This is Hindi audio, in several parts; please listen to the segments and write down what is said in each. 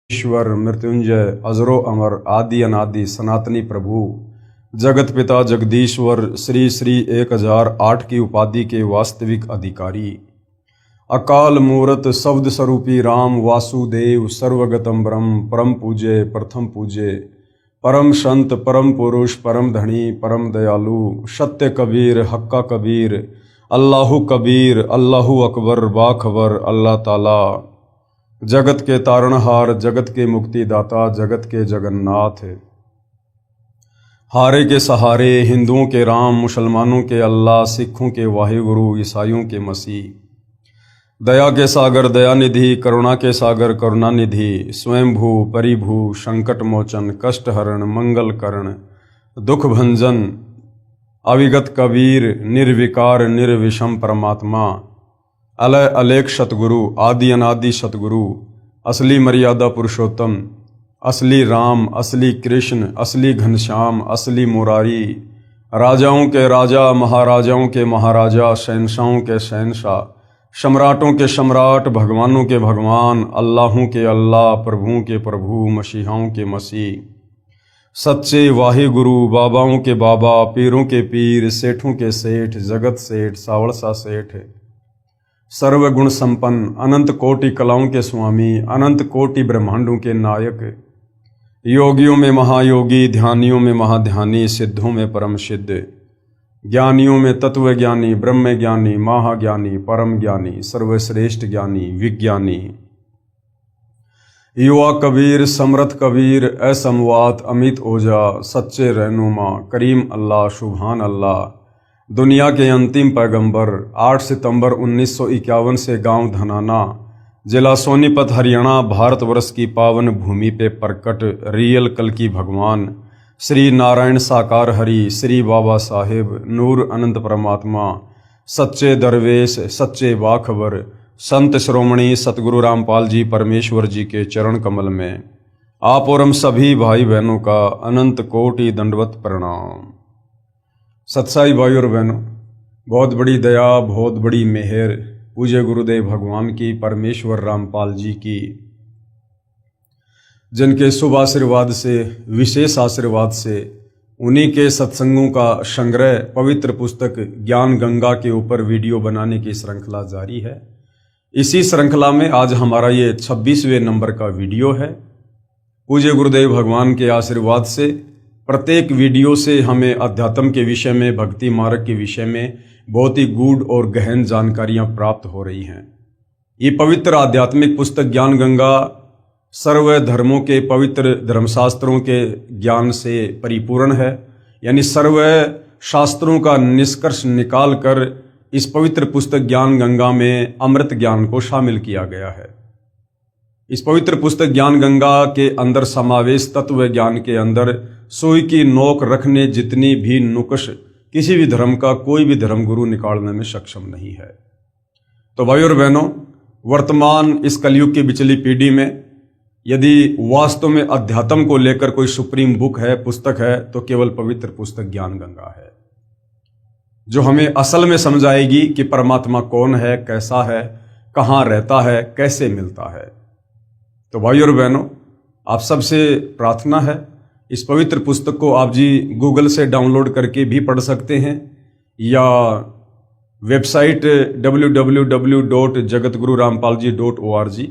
ईश्वर मृत्युंजय अजरो अमर आदि अनादि सनातनी प्रभु जगत पिता जगदीश्वर श्री श्री 1008 की उपाधि के वास्तविक अधिकारी अकाल मूरत शब्द स्वरूपी राम वासुदेव सर्वगतम ब्रह्म परम पूज्य प्रथम पूज्य परम संत परम पुरुष परम धनी परम दयालु सत्य कबीर हक्का कबीर अल्लाहु कबीर अल्लाहु अकबर बाखबर अल्लाह ताला जगत के तारणहार जगत के मुक्तिदाता जगत के जगन्नाथ हारे के सहारे हिंदुओं के राम मुसलमानों के अल्लाह सिखों के वाहिगुरु ईसाइयों के मसीह दया के सागर दयानिधि करुणा के सागर करुणानिधि स्वयंभू परिभू संकट मोचन कष्ट हरण मंगल करण दुख भंजन अविगत कबीर निर्विकार निर्विषम परमात्मा अलय अलेख सतगुरु आदि अनादि सतगुरु असली मर्यादा पुरुषोत्तम असली राम असली कृष्ण असली घनश्याम असली मुरारी राजाओं के राजा महाराजाओं के महाराजा शहंशाहों के शहंशाह सम्राटों के सम्राट भगवानों के भगवान अल्लाहों के अल्लाह प्रभुओं के प्रभु मसीहाओं के मसीह सच्चे वाहे गुरु बाबाओं के बाबा पीरों के पीर सेठों के सेठ जगत सेठ सावड़सा सेठ सर्वगुण संपन्न अनंत कोटि कलाओं के स्वामी अनंत कोटि ब्रह्मांडों के नायक योगियों में महायोगी ध्यानियों में महाध्यानी सिद्धों में परम सिद्ध ज्ञानियों में तत्व ज्ञानी ब्रह्म ज्ञानी महाज्ञानी परम ज्ञानी सर्वश्रेष्ठ ज्ञानी विज्ञानी युवा कबीर समर्थ कबीर असमवात अमित ओझा सच्चे रहनुमा करीम अल्लाह सुभान अल्लाह दुनिया के अंतिम पैगंबर 8 सितंबर 1951 से गांव धनाना जिला सोनीपत हरियाणा भारतवर्ष की पावन भूमि पे प्रकट रियल कल की भगवान श्री नारायण साकार हरि श्री बाबा साहेब नूर अनंत परमात्मा सच्चे दरवेश सच्चे बाखबर संत श्रोमणी सतगुरु रामपाल जी परमेश्वर जी के चरण कमल में आप और हम सभी भाई बहनों का अनंत कोटि दंडवत प्रणाम। सत्साई भाई और बहनों, बहुत बड़ी दया बहुत बड़ी मेहर पूज्य गुरुदेव भगवान की परमेश्वर रामपाल जी की, जिनके शुभ आशीर्वाद से विशेष आशीर्वाद से उन्हीं के सत्संगों का संग्रह पवित्र पुस्तक ज्ञान गंगा के ऊपर वीडियो बनाने की श्रृंखला जारी है। इसी श्रृंखला में आज हमारा ये 26वें नंबर का वीडियो है। पूज्य गुरुदेव भगवान के आशीर्वाद से प्रत्येक वीडियो से हमें अध्यात्म के विषय में भक्ति मार्ग के विषय में बहुत ही गूढ़ और गहन जानकारियां प्राप्त हो रही हैं। ये पवित्र आध्यात्मिक पुस्तक ज्ञान गंगा सर्व धर्मों के पवित्र धर्मशास्त्रों के ज्ञान से परिपूर्ण है, यानी सर्व शास्त्रों का निष्कर्ष निकाल कर इस पवित्र पुस्तक ज्ञान गंगा में अमृत ज्ञान को शामिल किया गया है। इस पवित्र पुस्तक ज्ञान गंगा के अंदर समावेश तत्व ज्ञान के अंदर सुई की नोक रखने जितनी भी नुक्श किसी भी धर्म का कोई भी धर्मगुरु निकालने में सक्षम नहीं है। तो भाई और बहनों, वर्तमान इस कलयुग की बिचली पीढ़ी में यदि वास्तव में अध्यात्म को लेकर कोई सुप्रीम बुक है, पुस्तक है, तो केवल पवित्र पुस्तक ज्ञान गंगा है, जो हमें असल में समझाएगी कि परमात्मा कौन है, कैसा है, कहाँ रहता है, कैसे मिलता है। तो भाई और बहनों, आप सबसे प्रार्थना है, इस पवित्र पुस्तक को आप जी गूगल से डाउनलोड करके भी पढ़ सकते हैं या वेबसाइट www.jagatgururampalji.org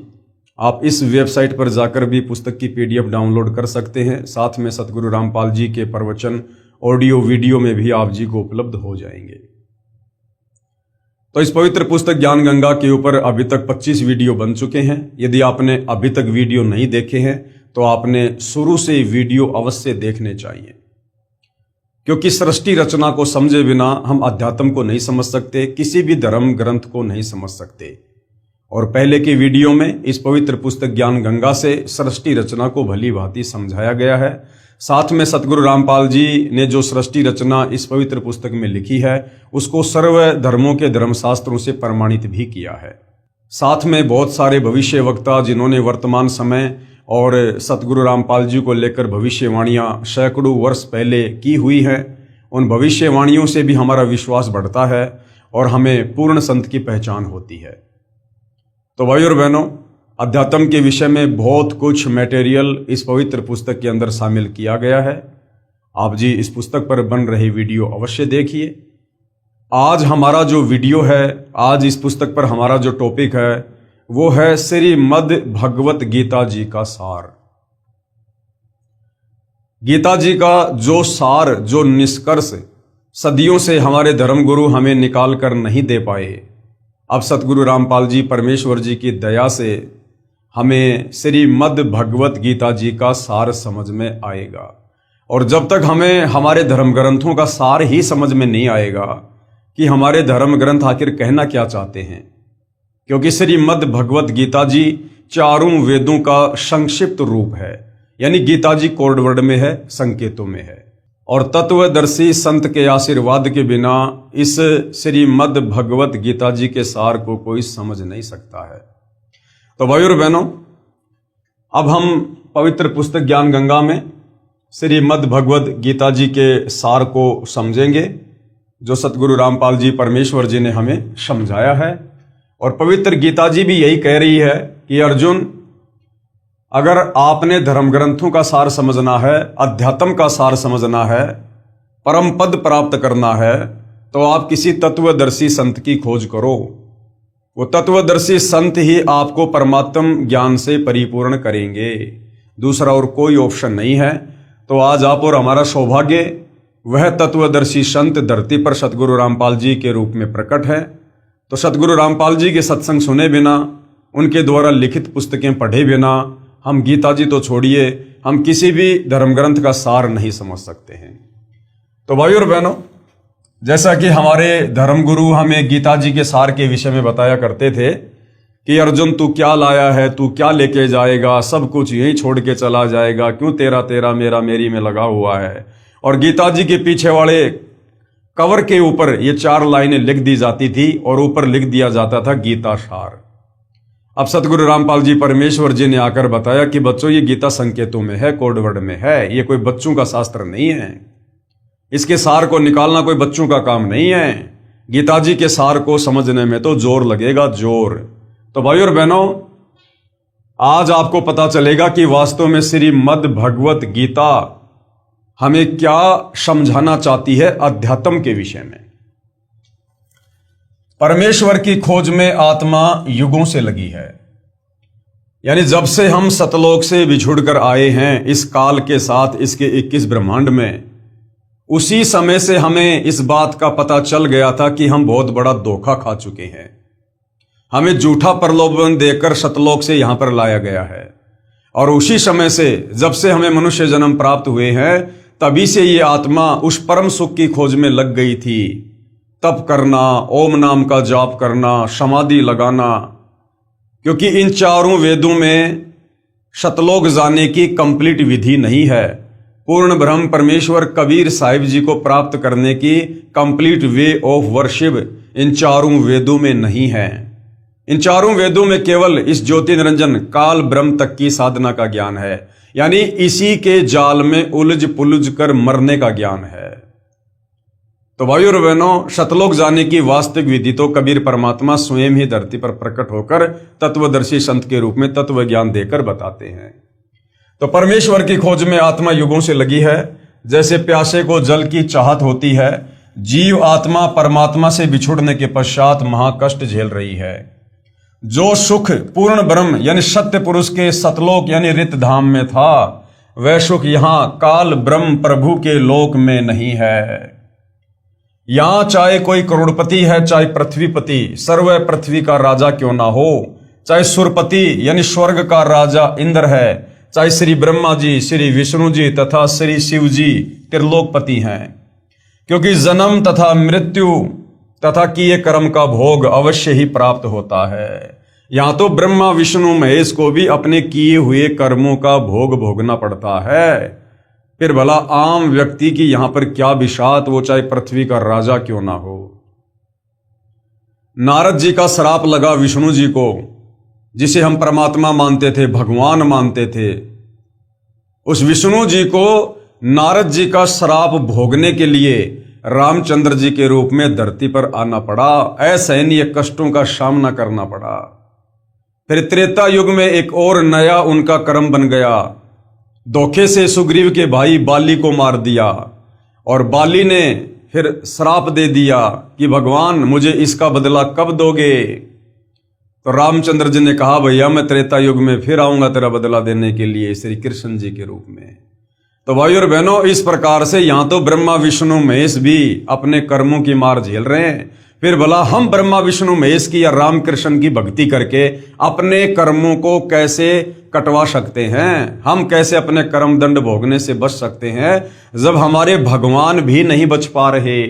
आप इस वेबसाइट पर जाकर भी पुस्तक की PDF डाउनलोड कर सकते हैं। साथ में सतगुरु रामपाल जी के प्रवचन ऑडियो वीडियो में भी आप जी को उपलब्ध हो जाएंगे। तो इस पवित्र पुस्तक ज्ञान गंगा के ऊपर अभी तक 25 वीडियो बन चुके हैं। यदि आपने अभी तक वीडियो नहीं देखे हैं तो आपने शुरू से वीडियो अवश्य देखने चाहिए, क्योंकि सृष्टि रचना को समझे बिना हम अध्यात्म को नहीं समझ सकते, किसी भी धर्म ग्रंथ को नहीं समझ सकते। और पहले के वीडियो में इस पवित्र पुस्तक ज्ञान गंगा से सृष्टि रचना को भली भांति समझाया गया है। साथ में सतगुरु रामपाल जी ने जो सृष्टि रचना इस पवित्र पुस्तक में लिखी है उसको सर्व धर्मों के धर्मशास्त्रों से प्रमाणित भी किया है। साथ में बहुत सारे भविष्य वक्ता जिन्होंने वर्तमान समय और सतगुरु रामपाल जी को लेकर भविष्यवाणियां सैकड़ों वर्ष पहले की हुई हैं, उन भविष्यवाणियों से भी हमारा विश्वास बढ़ता है और हमें पूर्ण संत की पहचान होती है। तो भाई और बहनों, अध्यात्म के विषय में बहुत कुछ मटेरियल इस पवित्र पुस्तक के अंदर शामिल किया गया है। आप जी इस पुस्तक पर बन रही वीडियो अवश्य देखिए। आज हमारा जो वीडियो है, आज इस पुस्तक पर हमारा जो टॉपिक है वो है श्रीमद् भगवत गीता जी का सार। गीता जी का जो सार, जो निष्कर्ष सदियों से हमारे धर्मगुरु हमें निकाल कर नहीं दे पाए, अब सतगुरु रामपाल जी परमेश्वर जी की दया से हमें श्रीमद् भगवत गीता जी का सार समझ में आएगा। और जब तक हमें हमारे धर्म ग्रंथों का सार ही समझ में नहीं आएगा कि हमारे धर्म ग्रंथ आखिर कहना क्या चाहते हैं, क्योंकि श्रीमद् भगवत गीता जी चारों वेदों का संक्षिप्त रूप है, यानी गीता जी कोड वर्ड में है, संकेतों में है। और तत्वदर्शी संत के आशीर्वाद के बिना इस श्रीमद् भगवत गीता जी के सार को कोई समझ नहीं सकता है। तो भाइयों और बहनों, अब हम पवित्र पुस्तक ज्ञान गंगा में श्रीमद् भगवत गीता जी के सार को समझेंगे, जो सतगुरु रामपाल जी परमेश्वर जी ने हमें समझाया है। और पवित्र गीता जी भी यही कह रही है कि अर्जुन, अगर आपने धर्म ग्रंथों का सार समझना है, अध्यात्म का सार समझना है, परम पद प्राप्त करना है, तो आप किसी तत्वदर्शी संत की खोज करो। वो तत्वदर्शी संत ही आपको परमात्म ज्ञान से परिपूर्ण करेंगे, दूसरा और कोई ऑप्शन नहीं है। तो आज आप और हमारा सौभाग्य, वह तत्वदर्शी संत धरती पर सतगुरु रामपाल जी के रूप में प्रकट है। तो सतगुरु रामपाल जी के सत्संग सुने बिना, उनके द्वारा लिखित पुस्तकें पढ़े बिना हम गीता जी तो छोड़िए, हम किसी भी धर्म ग्रंथ का सार नहीं समझ सकते हैं। तो भाइयों और बहनों, जैसा कि हमारे धर्मगुरु हमें गीता जी के सार के विषय में बताया करते थे कि अर्जुन तू क्या लाया है, तू क्या लेके जाएगा, सब कुछ यहीं छोड़ के चला जाएगा, क्यों तेरा तेरा मेरा मेरी में लगा हुआ है। और गीता जी के पीछे वाले कवर के ऊपर ये 4 लाइनें लिख दी जाती थी और ऊपर लिख दिया जाता था गीता सार। अब सतगुरु रामपाल जी परमेश्वर जी ने आकर बताया कि बच्चों, ये गीता संकेतों में है, कोड वर्ड में है, ये कोई बच्चों का शास्त्र नहीं है, इसके सार को निकालना कोई बच्चों का काम नहीं है। गीता जी के सार को समझने में तो जोर लगेगा, जोर। तो भाइयों और बहनों, आज आपको पता चलेगा कि वास्तव में श्रीमद् भगवत गीता हमें क्या समझाना चाहती है अध्यात्म के विषय में। परमेश्वर की खोज में आत्मा युगों से लगी है, यानी जब से हम सतलोक से बिछुड़ कर आए हैं इस काल के साथ, इसके 21 ब्रह्मांड में, उसी समय से हमें इस बात का पता चल गया था कि हम बहुत बड़ा धोखा खा चुके हैं। हमें झूठा प्रलोभन देकर सतलोक से यहां पर लाया गया है। और उसी समय से, जब से हमें मनुष्य जन्म प्राप्त हुए हैं, तभी से ये आत्मा उस परम सुख की खोज में लग गई थी। तप करना, ओम नाम का जाप करना, समाधि लगाना, क्योंकि इन चारों वेदों में सतलोक जाने की कंप्लीट विधि नहीं है। पूर्ण ब्रह्म परमेश्वर कबीर साहिब जी को प्राप्त करने की complete way of worship in चारों वेदों में नहीं है। इन चारों वेदों में केवल इस ज्योति निरंजन काल ब्रह्म तक की साधना का ज्ञान है, यानी इसी के जाल में उलझ पुलझ कर मरने का ज्ञान है। तो भाइयों और बहनों, सतलोक जाने की वास्तविक विधि तो कबीर परमात्मा स्वयं ही धरती पर प्रकट होकर तत्वदर्शी संत के रूप में तत्व ज्ञान देकर बताते हैं। तो परमेश्वर की खोज में आत्मा युगों से लगी है। जैसे प्यासे को जल की चाहत होती है, जीव आत्मा परमात्मा से बिछुड़ने के पश्चात महाकष्ट झेल रही है। जो सुख पूर्ण ब्रह्म यानी सत्य पुरुष के सतलोक यानी रित धाम में था, वह सुख यहां काल ब्रह्म प्रभु के लोक में नहीं है। यहां चाहे कोई करोड़पति है, चाहे पृथ्वीपति, सर्व पृथ्वी का राजा क्यों ना हो, चाहे सुरपति यानी स्वर्ग का राजा इंद्र है, चाहे श्री ब्रह्मा जी, श्री विष्णु जी तथा श्री शिव जी त्रिलोकपति हैं, क्योंकि जन्म तथा मृत्यु तथा किए कर्म का भोग अवश्य ही प्राप्त होता है। यहां तो ब्रह्मा विष्णु महेश को भी अपने किए हुए कर्मों का भोग भोगना पड़ता है। फिर भला आम व्यक्ति की यहां पर क्या बिशात, वो चाहे पृथ्वी का राजा क्यों ना हो। नारद जी का श्राप लगा विष्णु जी को, जिसे हम परमात्मा मानते थे, भगवान मानते थे। उस विष्णु जी को नारद जी का श्राप भोगने के लिए रामचंद्र जी के रूप में धरती पर आना पड़ा, असहनीय कष्टों का सामना करना पड़ा। फिर त्रेता युग में एक और नया उनका कर्म बन गया। धोखे से सुग्रीव के भाई बाली को मार दिया और बाली ने फिर श्राप दे दिया कि भगवान मुझे इसका बदला कब दोगे। तो रामचंद्र जी ने कहा भैया मैं त्रेता युग में फिर आऊंगा तेरा बदला देने के लिए श्री कृष्ण जी के रूप में। तो भाई और बहनों, इस प्रकार से यहां तो ब्रह्मा विष्णु महेश भी अपने कर्मों की मार झेल रहे हैं, फिर भला हम ब्रह्मा विष्णु महेश की या राम कृष्ण की भक्ति करके अपने कर्मों को कैसे कटवा सकते हैं, हम कैसे अपने कर्म दंड भोगने से बच सकते हैं जब हमारे भगवान भी नहीं बच पा रहे।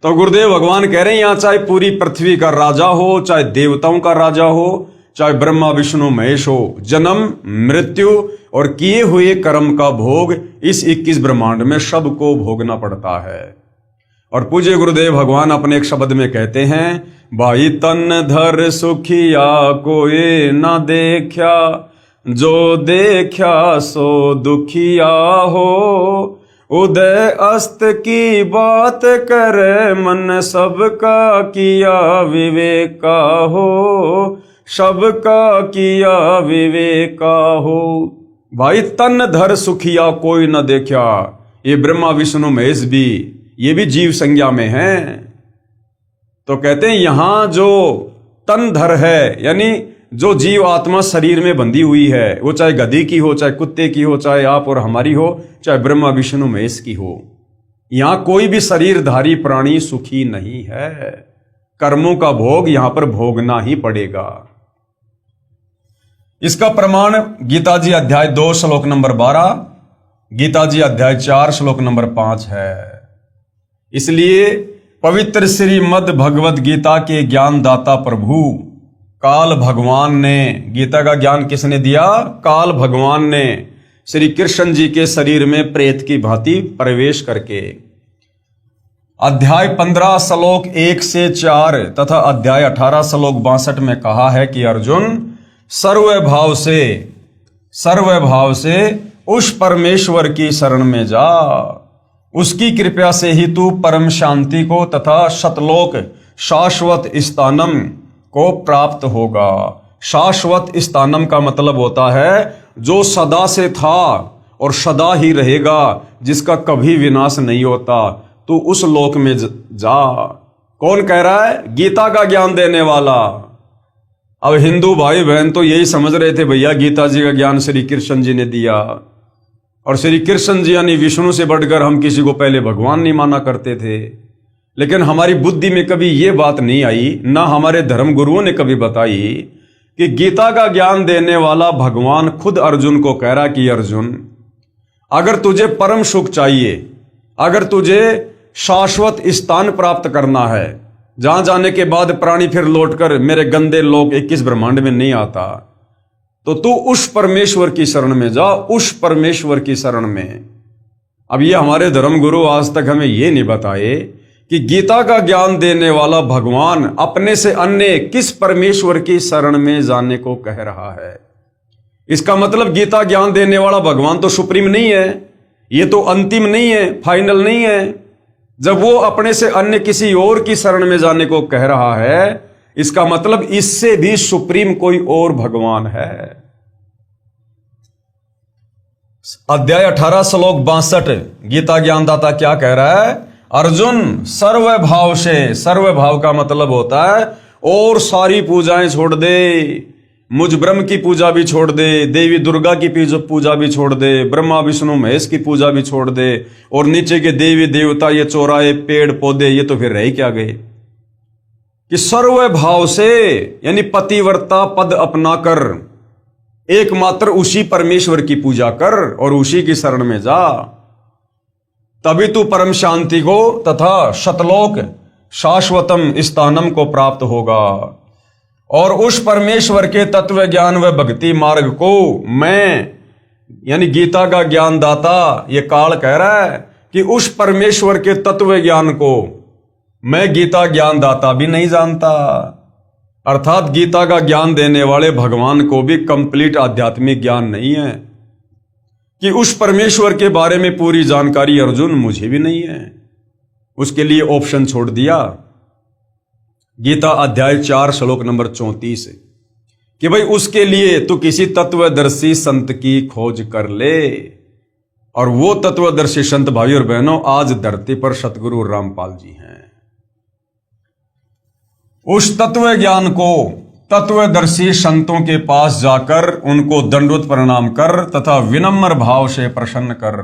तो गुरुदेव भगवान कह रहे हैं यहां चाहे पूरी पृथ्वी का राजा हो, चाहे देवताओं का राजा हो, चाहे ब्रह्मा विष्णु महेश हो, जन्म मृत्यु और किए हुए कर्म का भोग इस 21 ब्रह्मांड में सबको भोगना पड़ता है। और पूज्य गुरुदेव भगवान अपने एक शब्द में कहते हैं, भाई तन धर सुखिया कोई ना देखा, जो देखा सो दुखिया हो, उदय अस्त की बात करे मन सबका किया विवेका हो, सबका किया विवेका हो। भाई तन धर सुखिया कोई न देखा, ये ब्रह्मा विष्णु महेश भी ये भी जीव संज्ञा में हैं। तो कहते हैं यहां जो तन धर है यानी जो जीव आत्मा शरीर में बंधी हुई है, वो चाहे गधी की हो, चाहे कुत्ते की हो, चाहे आप और हमारी हो, चाहे ब्रह्मा विष्णु महेश की हो, यहां कोई भी शरीरधारी प्राणी सुखी नहीं है। कर्मों का भोग यहां पर भोगना ही पड़ेगा। इसका प्रमाण गीता जी अध्याय 2 श्लोक नंबर 12, गीता जी अध्याय 4 श्लोक नंबर 5 है। इसलिए पवित्र श्रीमद् भगवद गीता के ज्ञानदाता प्रभु काल भगवान ने, गीता का ज्ञान किसने दिया? काल भगवान ने श्री कृष्ण जी के शरीर में प्रेत की भांति प्रवेश करके अध्याय 15 श्लोक 1 से 4 तथा अध्याय 18 श्लोक 62 में कहा है कि अर्जुन सर्वभाव से उस परमेश्वर की शरण में जा, उसकी कृपा से ही तू परम शांति को तथा शतलोक शाश्वत स्थानम को प्राप्त होगा। शाश्वत स्थानम का मतलब होता है जो सदा से था और सदा ही रहेगा, जिसका कभी विनाश नहीं होता, तू उस लोक में जा। कौन कह रहा है? गीता का ज्ञान देने वाला। अब हिंदू भाई बहन तो यही समझ रहे थे भैया गीता जी का ज्ञान श्री कृष्ण जी ने दिया, और श्री कृष्ण जी यानी विष्णु से बढ़कर हम किसी को पहले भगवान नहीं माना करते थे। लेकिन हमारी बुद्धि में कभी ये बात नहीं आई, ना हमारे धर्म गुरुओं ने कभी बताई कि गीता का ज्ञान देने वाला भगवान खुद अर्जुन को कह रहा कि अर्जुन अगर तुझे परम सुख चाहिए, अगर तुझे शाश्वत स्थान प्राप्त करना है जहां जाने के बाद प्राणी फिर लौटकर मेरे गंदे लोक 21 ब्रह्मांड में नहीं आता, तो तू उस परमेश्वर की शरण में जा, उस परमेश्वर की शरण में। अब ये हमारे धर्म गुरु आज तक हमें ये नहीं बताए कि गीता का ज्ञान देने वाला भगवान अपने से अन्य किस परमेश्वर की शरण में जाने को कह रहा है। इसका मतलब गीता ज्ञान देने वाला भगवान तो सुप्रीम नहीं है, ये तो अंतिम नहीं है, फाइनल नहीं है। जब वो अपने से अन्य किसी और की शरण में जाने को कह रहा है, इसका मतलब इससे भी सुप्रीम कोई और भगवान है। अध्याय 18 श्लोक 62 गीता ज्ञानदाता क्या कह रहा है? अर्जुन सर्वभाव से, सर्वभाव का मतलब होता है और सारी पूजाएं छोड़ दे, मुझ ब्रह्म की पूजा भी छोड़ दे, देवी दुर्गा की पूजा भी छोड़ दे, ब्रह्मा विष्णु महेश की पूजा भी छोड़ दे, और नीचे के देवी देवता ये चौराहे पेड़ पौधे ये तो फिर रह क्या गए। कि सर्वभाव से यानी पतिव्रता पद अपना कर एकमात्र उसी परमेश्वर की पूजा कर और उसी की शरण में जा, तभी तू परम शांति को तथा शतलोक शाश्वतम स्थानम को प्राप्त होगा। और उस परमेश्वर के तत्व ज्ञान व भक्ति मार्ग को मैं यानी गीता का ज्ञानदाता ये काल कह रहा है कि उस परमेश्वर के तत्व ज्ञान को मैं गीता ज्ञानदाता भी नहीं जानता। अर्थात गीता का ज्ञान देने वाले भगवान को भी कंप्लीट आध्यात्मिक ज्ञान नहीं है, कि उस परमेश्वर के बारे में पूरी जानकारी अर्जुन मुझे भी नहीं है। उसके लिए ऑप्शन छोड़ दिया। गीता अध्याय 4 श्लोक नंबर 34 कि भाई उसके लिए तू किसी तत्वदर्शी संत की खोज कर ले। और वो तत्वदर्शी संत भाई और बहनों आज धरती पर सतगुरु रामपाल जी हैं। उस तत्व ज्ञान को तत्वदर्शी संतों के पास जाकर उनको दंडवत प्रणाम कर तथा विनम्र भाव से प्रसन्न कर,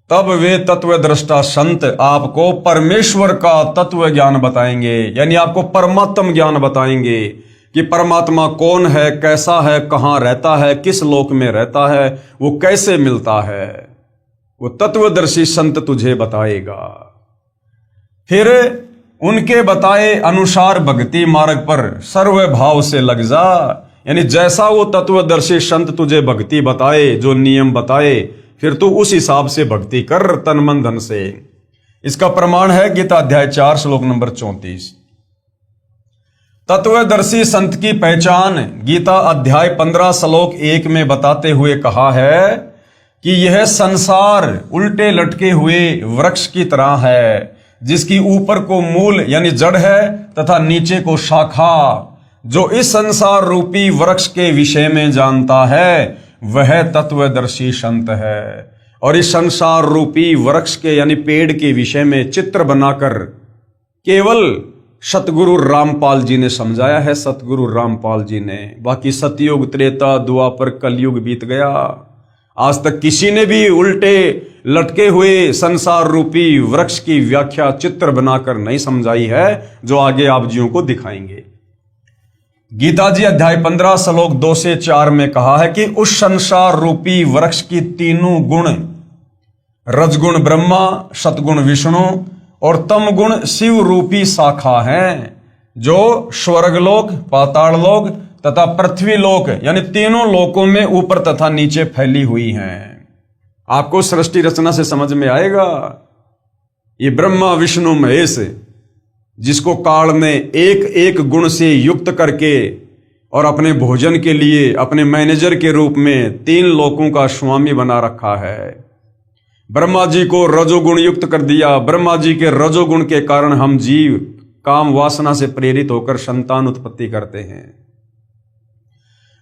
तब वे तत्वदृष्टा संत आपको परमेश्वर का तत्व ज्ञान बताएंगे, यानी आपको परमात्म ज्ञान बताएंगे कि परमात्मा कौन है, कैसा है, कहाँ रहता है, किस लोक में रहता है, वो कैसे मिलता है। वो तत्वदर्शी संत तुझे बताएगा। फिर उनके बताए अनुसार भक्ति मार्ग पर सर्व भाव से लग जा, यानी जैसा वो तत्वदर्शी संत तुझे भक्ति बताए, जो नियम बताए, फिर तू उस हिसाब से भक्ति कर तन मन धन से। इसका प्रमाण है गीता अध्याय 4 श्लोक नंबर 34। तत्वदर्शी संत की पहचान गीता अध्याय 15 श्लोक 1 में बताते हुए कहा है कि यह संसार उल्टे लटके हुए वृक्ष की तरह है, जिसकी ऊपर को मूल यानी जड़ है तथा नीचे को शाखा। जो इस संसार रूपी वृक्ष के विषय में जानता है वह तत्वदर्शी संत है। और इस संसार रूपी वृक्ष के यानी पेड़ के विषय में चित्र बनाकर केवल सतगुरु रामपाल जी ने समझाया है। सतगुरु रामपाल जी ने, बाकी सतयुग त्रेता द्वापर कलयुग बीत गया, आज तक किसी ने भी उल्टे लटके हुए संसार रूपी वृक्ष की व्याख्या चित्र बनाकर नहीं समझाई है, जो आगे आप जियों को दिखाएंगे। गीता जी अध्याय 15 श्लोक 2 से 4 में कहा है कि उस संसार रूपी वृक्ष की तीनों गुण, रजगुण ब्रह्मा, सतगुण विष्णु और तम गुण शिव रूपी शाखा हैं, जो स्वर्गलोक, पाताललोक तथा पृथ्वी लोक यानी तीनों लोकों में ऊपर तथा नीचे फैली हुई हैं। आपको सृष्टि रचना से समझ में आएगा। ये ब्रह्मा विष्णु महेश, जिसको काल ने एक एक गुण से युक्त करके और अपने भोजन के लिए अपने मैनेजर के रूप में 3 लोकों का स्वामी बना रखा है। ब्रह्मा जी को रजोगुण युक्त कर दिया। ब्रह्मा जी के रजोगुण के कारण हम जीव काम वासना से प्रेरित होकर संतान उत्पत्ति करते हैं।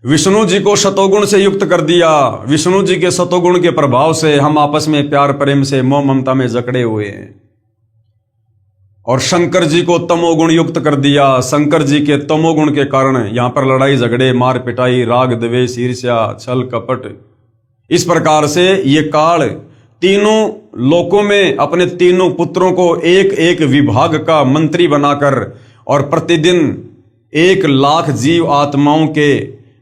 विष्णु जी को सतोगुण से युक्त कर दिया। विष्णु जी के सतोगुण के प्रभाव से हम आपस में प्यार प्रेम से मोह ममता में जकड़े हुए हैं। और शंकर जी को तमोगुण युक्त कर दिया। शंकर जी के तमोगुण के कारण यहां पर लड़ाई झगड़े, मार पिटाई, राग द्वेष, ईर्ष्या, छल कपट, इस प्रकार से ये काल तीनों लोकों में अपने तीनों पुत्रों को एक एक विभाग का मंत्री बनाकर और प्रतिदिन 1 लाख जीव आत्माओं के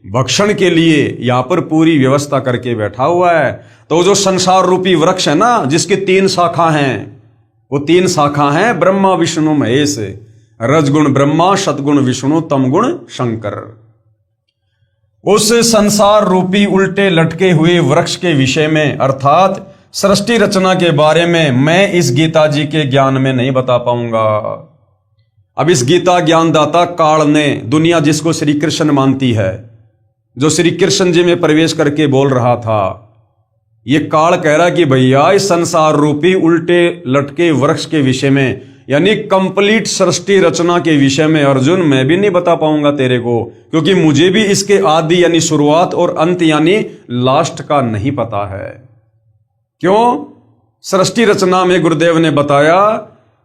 भक्षण के लिए यहां पर पूरी व्यवस्था करके बैठा हुआ है। तो जो संसार रूपी वृक्ष है ना, जिसकी 3 शाखा हैं, वो 3 शाखा हैं ब्रह्मा विष्णु महेश, रजगुण ब्रह्मा, सतगुण विष्णु, तमगुण शंकर। उस संसार रूपी उल्टे लटके हुए वृक्ष के विषय में अर्थात सृष्टि रचना के बारे में मैं इस गीता जी के ज्ञान में नहीं बता पाऊंगा। अब इस गीता ज्ञानदाता काल ने, दुनिया जिसको श्री कृष्ण मानती है, जो श्री कृष्ण जी में प्रवेश करके बोल रहा था, ये काल कह रहा कि भैया इस संसार रूपी उल्टे लटके वृक्ष के विषय में यानी कंप्लीट सृष्टि रचना के विषय में अर्जुन मैं भी नहीं बता पाऊंगा तेरे को, क्योंकि मुझे भी इसके आदि यानी शुरुआत और अंत यानी लास्ट का नहीं पता है। क्यों? सृष्टि रचना में गुरुदेव ने बताया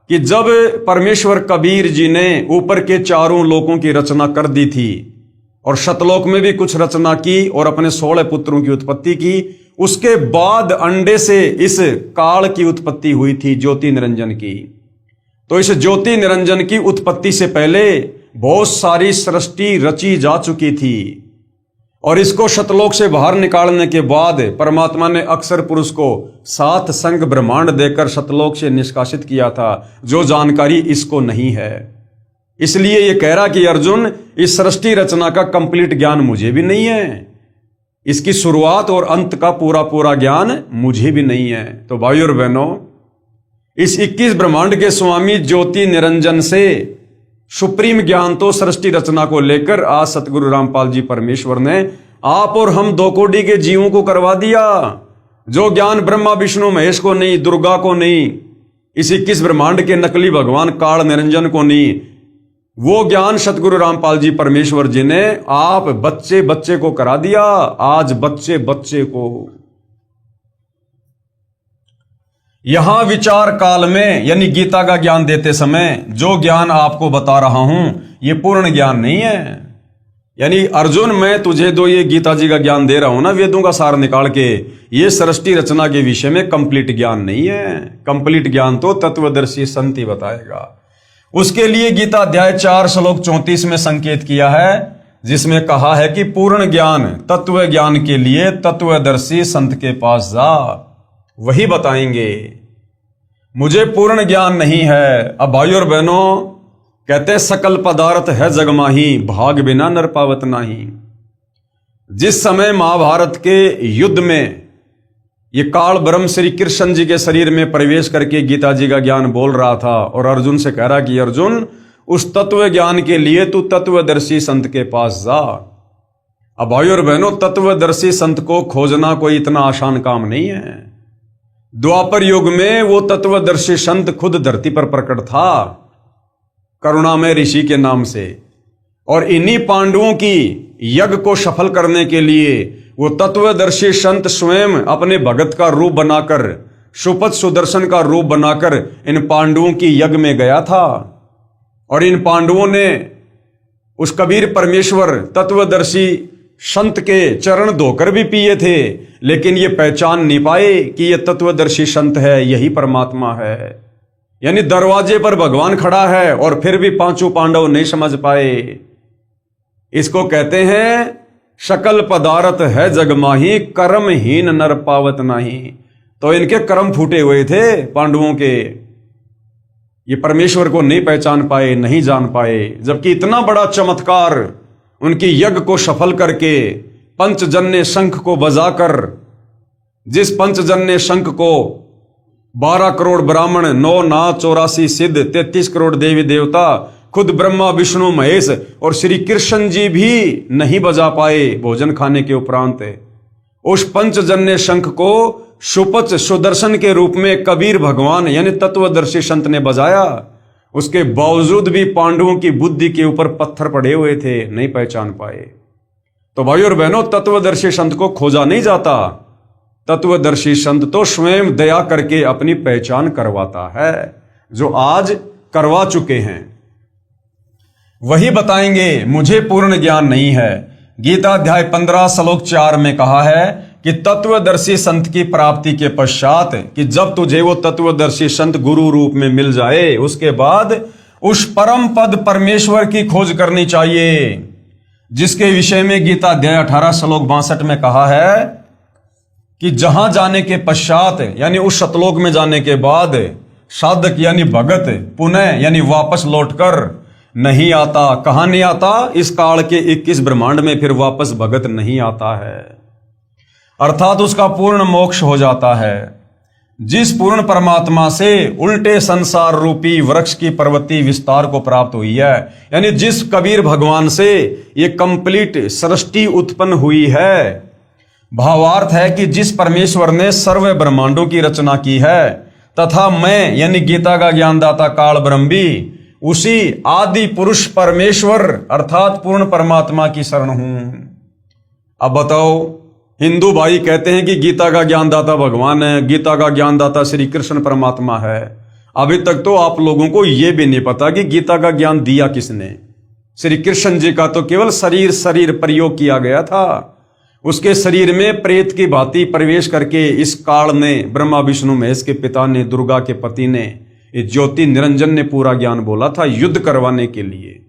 कि जब परमेश्वर कबीर जी ने ऊपर के 4 लोकों की रचना कर दी थी और शतलोक में भी कुछ रचना की और अपने 16 पुत्रों की उत्पत्ति की, उसके बाद अंडे से इस काल की उत्पत्ति हुई थी, ज्योति निरंजन की। तो इस ज्योति निरंजन की उत्पत्ति से पहले बहुत सारी सृष्टि रची जा चुकी थी और इसको शतलोक से बाहर निकालने के बाद परमात्मा ने अक्षर पुरुष को 7 संग ब्रह्मांड देकर शतलोक से निष्कासित किया था, जो जानकारी इसको नहीं है। इसलिए ये कह रहा कि अर्जुन इस सृष्टि रचना का कंप्लीट ज्ञान मुझे भी नहीं है, इसकी शुरुआत और अंत का पूरा पूरा ज्ञान मुझे भी नहीं है। तो भाई और बहनों, इस 21 ब्रह्मांड के स्वामी ज्योति निरंजन से सुप्रीम ज्ञान तो सृष्टि रचना को लेकर आज सतगुरु रामपाल जी परमेश्वर ने आप और हम 2 कोटि के जीवों को करवा दिया। जो ज्ञान ब्रह्मा विष्णु महेश को नहीं, दुर्गा को नहीं, इस 21 ब्रह्मांड के नकली भगवान काल निरंजन को नहीं, वो ज्ञान सतगुरु रामपाल जी परमेश्वर जी ने आप बच्चे बच्चे को करा दिया। आज बच्चे बच्चे को यहां विचार काल में यानी गीता का ज्ञान देते समय जो ज्ञान आपको बता रहा हूं ये पूर्ण ज्ञान नहीं है। यानी अर्जुन, मैं तुझे जो ये गीता जी का ज्ञान दे रहा हूं ना, वेदों का सार निकाल के, ये सृष्टि रचना के विषय में कंप्लीट ज्ञान नहीं है। कंप्लीट ज्ञान तो तत्वदर्शी संत ही बताएगा। उसके लिए गीता अध्याय 4 श्लोक 34 में संकेत किया है, जिसमें कहा है कि पूर्ण ज्ञान तत्व ज्ञान के लिए तत्वदर्शी संत के पास जा, वही बताएंगे। मुझे पूर्ण ज्ञान नहीं है। अब भाइयों और बहनों, कहते सकल पदार्थ है जग माही, भाग बिना नर पावत नाही। जिस समय महाभारत के युद्ध में ये काल ब्रह्म श्री कृष्ण जी के शरीर में प्रवेश करके गीता जी का ज्ञान बोल रहा था और अर्जुन से कह रहा कि अर्जुन, उस तत्व ज्ञान के लिए तू तत्वदर्शी संत के पास जा। अब भाइयों और बहनों, तत्वदर्शी संत को खोजना कोई इतना आसान काम नहीं है। द्वापर युग में वो तत्वदर्शी संत खुद धरती पर प्रकट था, करुणामय ऋषि के नाम से, और इन्हीं पांडवों की यज्ञ को सफल करने के लिए वो तत्वदर्शी संत स्वयं अपने भगत का रूप बनाकर, सुपथ सुदर्शन का रूप बनाकर इन पांडवों की यज्ञ में गया था। और इन पांडवों ने उस कबीर परमेश्वर तत्वदर्शी संत के चरण धोकर भी पिए थे, लेकिन ये पहचान नहीं पाए कि ये तत्वदर्शी संत है, यही परमात्मा है। यानी दरवाजे पर भगवान खड़ा है और फिर भी पांचों पांडव नहीं समझ पाए। इसको कहते हैं सकल पदार्थ है जग माही, कर्महीन नर पावत नाही। तो इनके कर्म फूटे हुए थे पांडवों के, ये परमेश्वर को नहीं पहचान पाए, नहीं जान पाए। जबकि इतना बड़ा चमत्कार उनकी यज्ञ को सफल करके पंचजन्य शंख को बजाकर, जिस पंचजन्य शंख को 12 करोड़ ब्राह्मण, 9 नाथ, 84 सिद्ध, 33 करोड़ देवी देवता, खुद ब्रह्मा विष्णु महेश और श्री कृष्ण जी भी नहीं बजा पाए भोजन खाने के उपरांत, उस पंचजन्य शंख को सुपथ सुदर्शन के रूप में कबीर भगवान यानी तत्वदर्शी संत ने बजाया। उसके बावजूद भी पांडवों की बुद्धि के ऊपर पत्थर पड़े हुए थे, नहीं पहचान पाए। तो भाइयों और बहनों, तत्वदर्शी संत को खोजा नहीं जाता। तत्वदर्शी संत तो स्वयं दया करके अपनी पहचान करवाता है, जो आज करवा चुके हैं वही बताएंगे मुझे पूर्ण ज्ञान नहीं है। गीता अध्याय 15 श्लोक 4 में कहा है कि तत्वदर्शी संत की प्राप्ति के पश्चात, कि जब तुझे वो तत्वदर्शी संत गुरु रूप में मिल जाए, उसके बाद उस परम पद परमेश्वर की खोज करनी चाहिए, जिसके विषय में गीता अध्याय 18 श्लोक 62 में कहा है कि जहां जाने के पश्चात यानी उस सतलोक में जाने के बाद साधक यानी भगत पुनः यानी वापस लौटकर नहीं आता। कहां नहीं आता? इस काल के 21 ब्रह्मांड में फिर वापस भगत नहीं आता है, अर्थात उसका पूर्ण मोक्ष हो जाता है। जिस पूर्ण परमात्मा से उल्टे संसार रूपी वृक्ष की पर्वती विस्तार को प्राप्त हुई है, यानी जिस कबीर भगवान से ये कंप्लीट सृष्टि उत्पन्न हुई है, भावार्थ है कि जिस परमेश्वर ने सर्व ब्रह्मांडों की रचना की है, तथा मैं यानी गीता का ज्ञानदाता काल ब्रह्म भी उसी आदि पुरुष परमेश्वर अर्थात पूर्ण परमात्मा की शरण हूं। अब बताओ, हिंदू भाई कहते हैं कि गीता का ज्ञानदाता भगवान है, गीता का ज्ञानदाता श्री कृष्ण परमात्मा है। अभी तक तो आप लोगों को यह भी नहीं पता कि गीता का ज्ञान दिया किसने। श्री कृष्ण जी का तो केवल शरीर प्रयोग किया गया था। उसके शरीर में प्रेत की भांति प्रवेश करके इस काल ने, ब्रह्मा विष्णु महेश के पिता ने, दुर्गा के पति ने, ये ज्योति निरंजन ने पूरा ज्ञान बोला था युद्ध करवाने के लिए।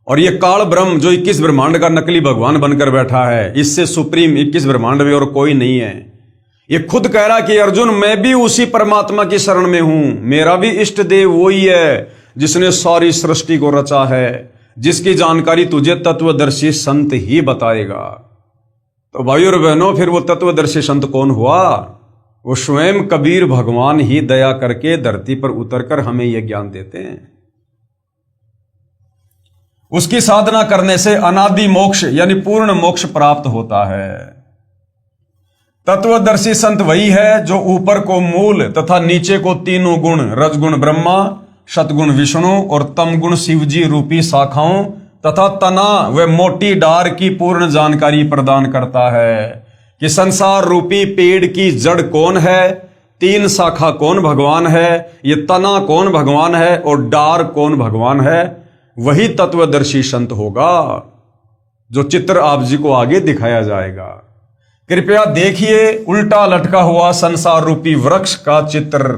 और ये काल ब्रह्म जो 21 ब्रह्मांड का नकली भगवान बनकर बैठा है, इससे सुप्रीम 21 ब्रह्मांड में और कोई नहीं है। ये खुद कह रहा कि अर्जुन, मैं भी उसी परमात्मा की शरण में हूं, मेरा भी इष्ट देव वही है जिसने सारी सृष्टि को रचा है, जिसकी जानकारी तुझे तत्वदर्शी संत ही बताएगा। तो भाइयों और बहनों, फिर वो तत्वदर्शी संत कौन हुआ? वो स्वयं कबीर भगवान ही दया करके धरती पर उतरकर हमें यह ज्ञान देते हैं। उसकी साधना करने से अनादि मोक्ष यानी पूर्ण मोक्ष प्राप्त होता है। तत्वदर्शी संत वही है जो ऊपर को मूल तथा नीचे को तीनों गुण, रजगुण ब्रह्मा, सतगुण विष्णु और तमगुण शिवजी रूपी शाखाओं तथा तना व मोटी डार की पूर्ण जानकारी प्रदान करता है कि संसार रूपी पेड़ की जड़ कौन है, 3 शाखा कौन भगवान है, ये तना कौन भगवान है और डार कौन भगवान है। वही तत्वदर्शी संत होगा, जो चित्र आप जी को आगे दिखाया जाएगा। कृपया देखिए उल्टा लटका हुआ संसार रूपी वृक्ष का चित्र।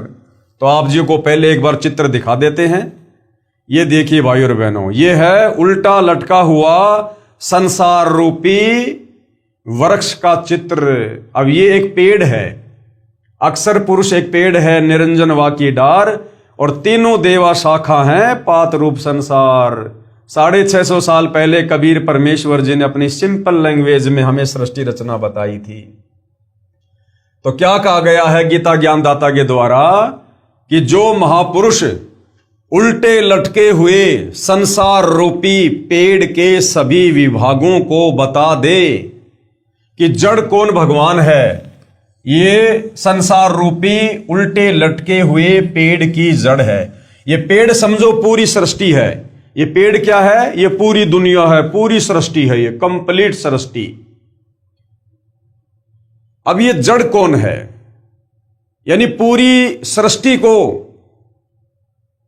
तो आप जी को पहले एक बार चित्र दिखा देते हैं। ये देखिए भाइयों और बहनों, ये है उल्टा लटका हुआ संसार रूपी वृक्ष का चित्र। अब ये एक पेड़ है, अक्षर पुरुष एक पेड़ है, निरंजन वाकी डार और तीनों देवा शाखा हैं पात रूप संसार। 650 साल पहले कबीर परमेश्वर जी ने अपनी सिंपल लैंग्वेज में हमें सृष्टि रचना बताई थी। तो क्या कहा गया है गीता ज्ञानदाता के द्वारा कि जो महापुरुष उल्टे लटके हुए संसार रूपी पेड़ के सभी विभागों को बता दे कि जड़ कौन भगवान है, ये संसार रूपी उल्टे लटके हुए पेड़ की जड़ है। ये पेड़ समझो पूरी सृष्टि है। ये पेड़ क्या है? ये पूरी दुनिया है, पूरी सृष्टि है, ये कंप्लीट सृष्टि। अब ये जड़ कौन है? यानी पूरी सृष्टि को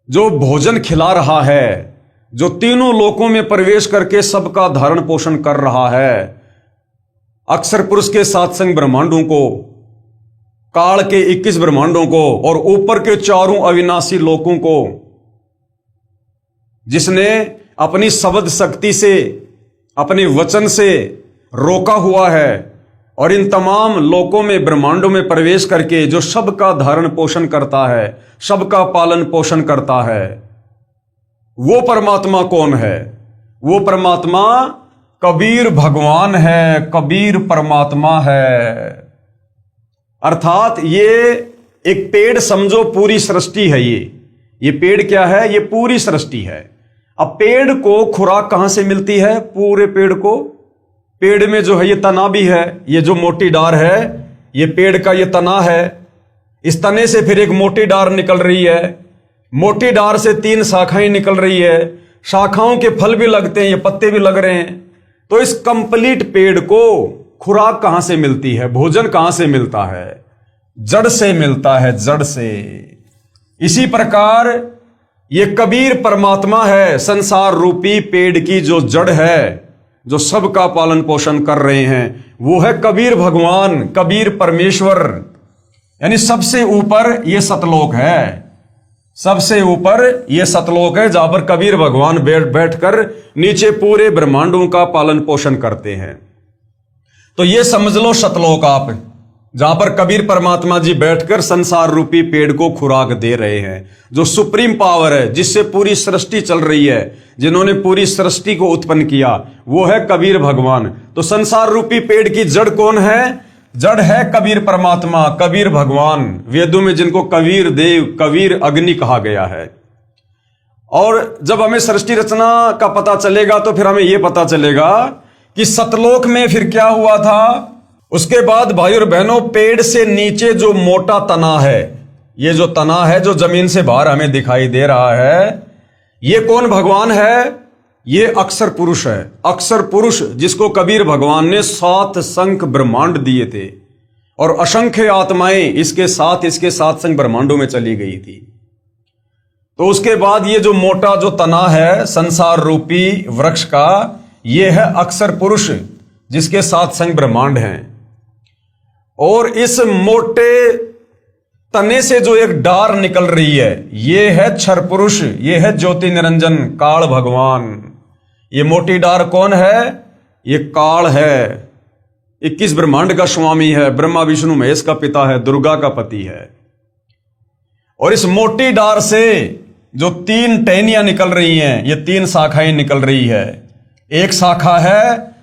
जो भोजन खिला रहा है, जो तीनों लोकों में प्रवेश करके सबका धारण पोषण कर रहा है, अक्षर पुरुष के 7 संग ब्रह्मांडों को, काल के 21 ब्रह्मांडों को और ऊपर के 4 अविनाशी लोकों को, जिसने अपनी शब्द शक्ति से, अपने वचन से रोका हुआ है और इन तमाम लोकों में, ब्रह्मांडों में प्रवेश करके जो सबका धारण पोषण करता है, सबका पालन पोषण करता है, वो परमात्मा कौन है? वो परमात्मा कबीर भगवान है, कबीर परमात्मा है। अर्थात ये एक पेड़ समझो पूरी सृष्टि है। ये पेड़ क्या है? ये पूरी सृष्टि है। अब पेड़ को खुराक कहां से मिलती है? पूरे पेड़ को, पेड़ में जो है ये तना भी है, ये जो मोटी डार है ये पेड़ का ये तना है। इस तने से फिर एक मोटी डार निकल रही है, मोटी डार से 3 शाखाएं निकल रही है, शाखाओं के फल भी लगते हैं, ये पत्ते भी लग रहे हैं। तो इस कंप्लीट पेड़ को खुराक कहां से मिलती है? भोजन कहां से मिलता है? जड़ से मिलता है, जड़ से। इसी प्रकार ये कबीर परमात्मा है, संसार रूपी पेड़ की जो जड़ है, जो सबका पालन पोषण कर रहे हैं, वो है कबीर भगवान, कबीर परमेश्वर। यानी सबसे ऊपर ये सतलोक है, सबसे ऊपर ये सतलोक है जहां पर कबीर भगवान बैठकर नीचे पूरे ब्रह्मांडों का पालन पोषण करते हैं। तो ये समझ लो सतलोक आप, जहां पर कबीर परमात्मा जी बैठकर संसार रूपी पेड़ को खुराक दे रहे हैं। जो सुप्रीम पावर है, जिससे पूरी सृष्टि चल रही है, जिन्होंने पूरी सृष्टि को उत्पन्न किया, वो है कबीर भगवान। तो संसार रूपी पेड़ की जड़ कौन है? जड़ है कबीर परमात्मा, कबीर भगवान। वेदों में जिनको कबीर देव, कबीर अग्नि कहा गया है। और जब हमें सृष्टि रचना का पता चलेगा तो फिर हमें यह पता चलेगा कि सतलोक में फिर क्या हुआ था। उसके बाद भाई और बहनों, पेड़ से नीचे जो मोटा तना है, ये जो तना है जो जमीन से बाहर हमें दिखाई दे रहा है, ये कौन भगवान है? ये अक्षर पुरुष है। अक्षर पुरुष जिसको कबीर भगवान ने 7 संख ब्रह्मांड दिए थे और असंख्य आत्माएं इसके साथ 7 संख ब्रह्मांडों में चली गई थी। तो उसके बाद ये जो मोटा जो तना है संसार रूपी वृक्ष का, ये है अक्षर पुरुष जिसके 7 संख ब्रह्मांड हैं। और इस मोटे तने से जो एक डार निकल रही है, ये है क्षर पुरुष, ये है ज्योति निरंजन काल भगवान। ये मोटी डार कौन है? ये काल है, 21 ब्रह्मांड का स्वामी है, ब्रह्मा विष्णु महेश का पिता है, दुर्गा का पति है। और इस मोटी डार से जो 3 टहनियां निकल रही हैं, ये 3 शाखाएं निकल रही है। एक शाखा है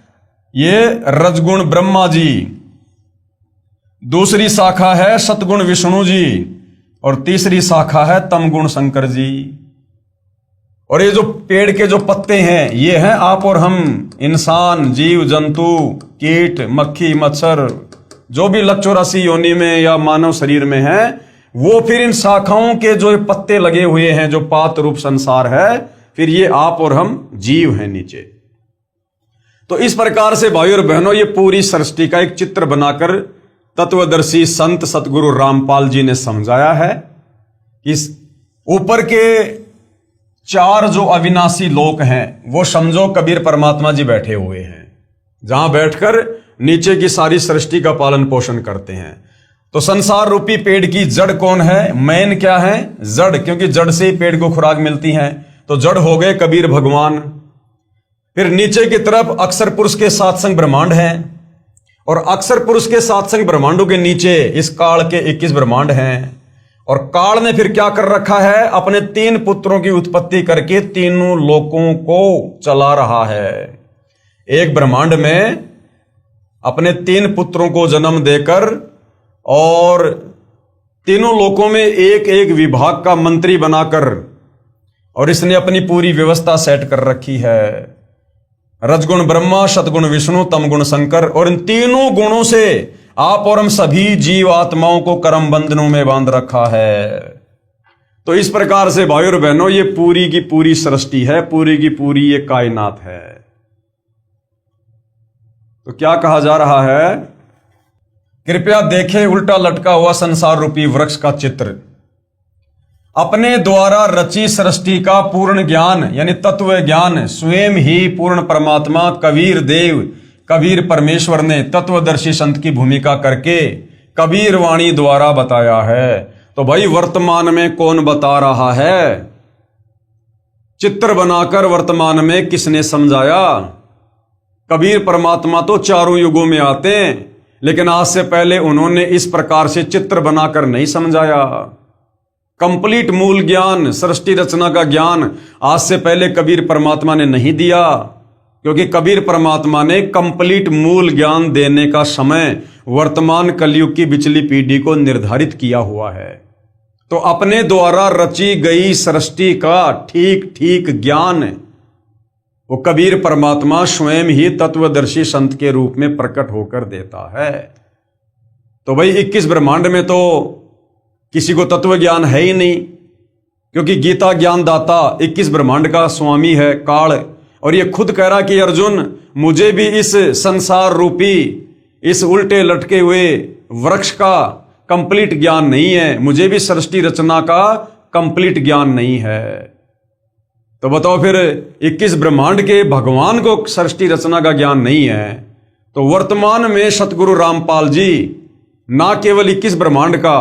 ये रजगुण ब्रह्मा जी, दूसरी शाखा है सतगुण विष्णु जी और तीसरी शाखा है तमगुण शंकर जी। और ये जो पेड़ के जो पत्ते हैं, ये हैं आप और हम, इंसान, जीव जंतु, कीट, मक्खी, मच्छर, जो भी 184 योनि में या मानव शरीर में है, वो फिर इन शाखाओं के जो पत्ते लगे हुए हैं, जो पात रूप संसार है, फिर ये आप और हम जीव हैं नीचे। तो इस प्रकार से भाइयों और बहनों, ये पूरी सृष्टि का एक चित्र बनाकर तत्वदर्शी संत सतगुरु रामपाल जी ने समझाया है। इस ऊपर के 4 जो अविनाशी लोक हैं, वो समझो कबीर परमात्मा जी बैठे हुए हैं, जहां बैठकर नीचे की सारी सृष्टि का पालन पोषण करते हैं। तो संसार रूपी पेड़ की जड़ कौन है? मैन क्या है? जड़, क्योंकि जड़ से ही पेड़ को खुराक मिलती है। तो जड़ हो गए कबीर भगवान। फिर नीचे की तरफ अक्षर पुरुष के 7 संग ब्रह्मांड हैं, और अक्षर पुरुष के 7 संग ब्रह्मांडों के नीचे इस काल के 21 ब्रह्मांड हैं। और काल ने फिर क्या कर रखा है? अपने 3 पुत्रों की उत्पत्ति करके तीनों लोकों को चला रहा है। एक ब्रह्मांड में अपने 3 पुत्रों को जन्म देकर और तीनों लोकों में एक एक विभाग का मंत्री बनाकर, और इसने अपनी पूरी व्यवस्था सेट कर रखी है। रजगुण ब्रह्मा, सतगुण विष्णु, तमगुण शंकर, और इन तीनों गुणों से आप और हम सभी जीव आत्माओं को कर्म बंधनों में बांध रखा है। तो इस प्रकार से भाइयों और बहनों, ये पूरी की पूरी सृष्टि है, पूरी की पूरी ये कायनात है। तो क्या कहा जा रहा है? कृपया देखें उल्टा लटका हुआ संसार रूपी वृक्ष का चित्र। अपने द्वारा रची सृष्टि का पूर्ण ज्ञान यानी तत्व ज्ञान स्वयं ही पूर्ण परमात्मा कबीर देव, कबीर परमेश्वर ने तत्वदर्शी संत की भूमिका करके कबीर वाणी द्वारा बताया है। तो भाई वर्तमान में कौन बता रहा है? चित्र बनाकर वर्तमान में किसने समझाया? कबीर परमात्मा तो चारों युगों में आते हैं, लेकिन आज से पहले उन्होंने इस प्रकार से चित्र बनाकर नहीं समझाया। कंप्लीट मूल ज्ञान, सृष्टि रचना का ज्ञान आज से पहले कबीर परमात्मा ने नहीं दिया, क्योंकि कबीर परमात्मा ने कंप्लीट मूल ज्ञान देने का समय वर्तमान कलयुग की पिछली पीढ़ी को निर्धारित किया हुआ है। तो अपने द्वारा रची गई सृष्टि का ठीक ठीक ज्ञान वो कबीर परमात्मा स्वयं ही तत्वदर्शी संत के रूप में प्रकट होकर देता है। तो भाई 21 ब्रह्मांड में तो किसी को तत्व ज्ञान है ही नहीं, क्योंकि गीता ज्ञान दाता 21 ब्रह्मांड का स्वामी है काल, और ये खुद कह रहा कि अर्जुन, मुझे भी इस संसार रूपी इस उल्टे लटके हुए वृक्ष का कंप्लीट ज्ञान नहीं है, मुझे भी सृष्टि रचना का कंप्लीट ज्ञान नहीं है। तो बताओ फिर 21 ब्रह्मांड के भगवान को सृष्टि रचना का ज्ञान नहीं है, तो वर्तमान में सतगुरु रामपाल जी ना केवल 21 ब्रह्मांड का,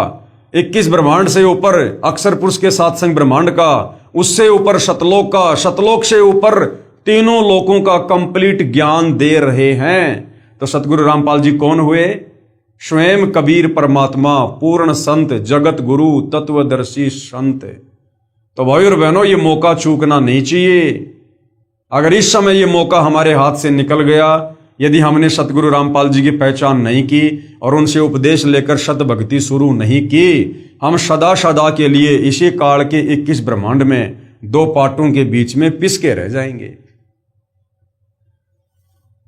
21 ब्रह्मांड से ऊपर अक्षर पुरुष के 7 संग ब्रह्मांड का, उससे ऊपर शतलोक का, शतलोक से ऊपर तीनों लोकों का कंप्लीट ज्ञान दे रहे हैं। तो सतगुरु रामपाल जी कौन हुए? स्वयं कबीर परमात्मा, पूर्ण संत, जगत गुरु, तत्वदर्शी संत। तो भाई और बहनों, ये मौका चूकना नहीं चाहिए। अगर इस समय ये मौका हमारे हाथ से निकल गया, यदि हमने सतगुरु रामपाल जी की पहचान नहीं की और उनसे उपदेश लेकर शत भक्ति शुरू नहीं की, हम सदा सदा के लिए इसी काल के 21 ब्रह्मांड में 2 पाटों के बीच में पिसके रह जाएंगे।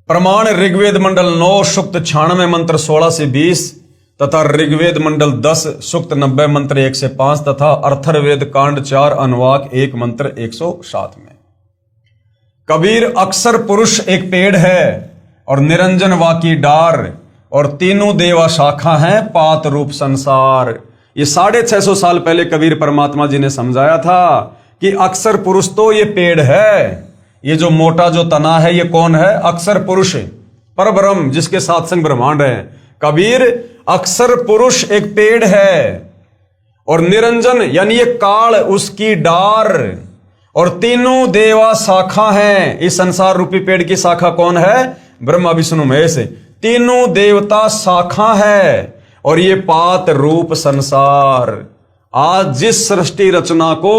प्रमाण ऋग्वेद मंडल 9 सूक्त 96 मंत्र 16 से 20 तथा ऋग्वेद मंडल 10 सूक्त 90 मंत्र 1 से 5 तथा अर्थर्वेद कांड 4 अनुवाक 1 मंत्र 107 में। कबीर अक्षर पुरुष एक पेड़ है और निरंजन वाकी डार, और तीनों देवा शाखा हैं पात रूप संसार। ये 650 साल पहले कबीर परमात्मा जी ने समझाया था कि अक्षर पुरुष तो ये पेड़ है, ये जो मोटा जो तना है ये कौन है? अक्षर पुरुष, परब्रह्म, जिसके 7 संग ब्रह्मांड है। कबीर अक्षर पुरुष एक पेड़ है और निरंजन यानी ये काल उसकी डार, और तीनों देवा शाखा हैं। इस संसार रूपी पेड़ की शाखा कौन है? ब्रह्मा विष्णु महेश, तीनों देवता शाखा है, और ये पात रूप संसार। आज जिस सृष्टि रचना को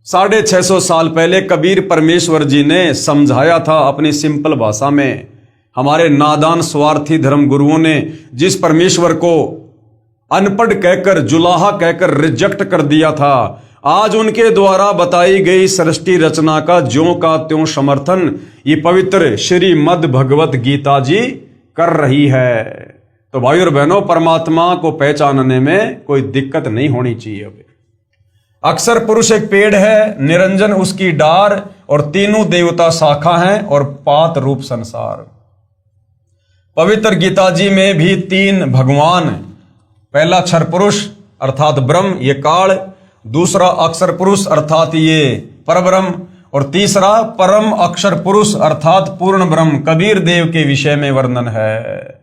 650 साल पहले कबीर परमेश्वर जी ने समझाया था अपनी सिंपल भाषा में, हमारे नादान स्वार्थी धर्म गुरुओं ने जिस परमेश्वर को अनपढ़ कहकर, जुलाहा कहकर रिजेक्ट कर दिया था, आज उनके द्वारा बताई गई सृष्टि रचना का ज्यों का त्यों समर्थन ये पवित्र श्रीमद् भगवत गीता जी कर रही है। तो भाई और बहनों, परमात्मा को पहचानने में कोई दिक्कत नहीं होनी चाहिए। अभी अक्षर पुरुष एक पेड़ है, निरंजन उसकी डार, और तीनों देवता शाखा हैं, और पात रूप संसार। पवित्र गीता जी में भी तीन भगवान, पहला क्षर पुरुष अर्थात ब्रह्म, ये काल, दूसरा अक्षर पुरुष अर्थात ये परब्रह्म, और तीसरा परम अक्षर पुरुष अर्थात पूर्ण ब्रह्म कबीर देव के विषय में वर्णन है।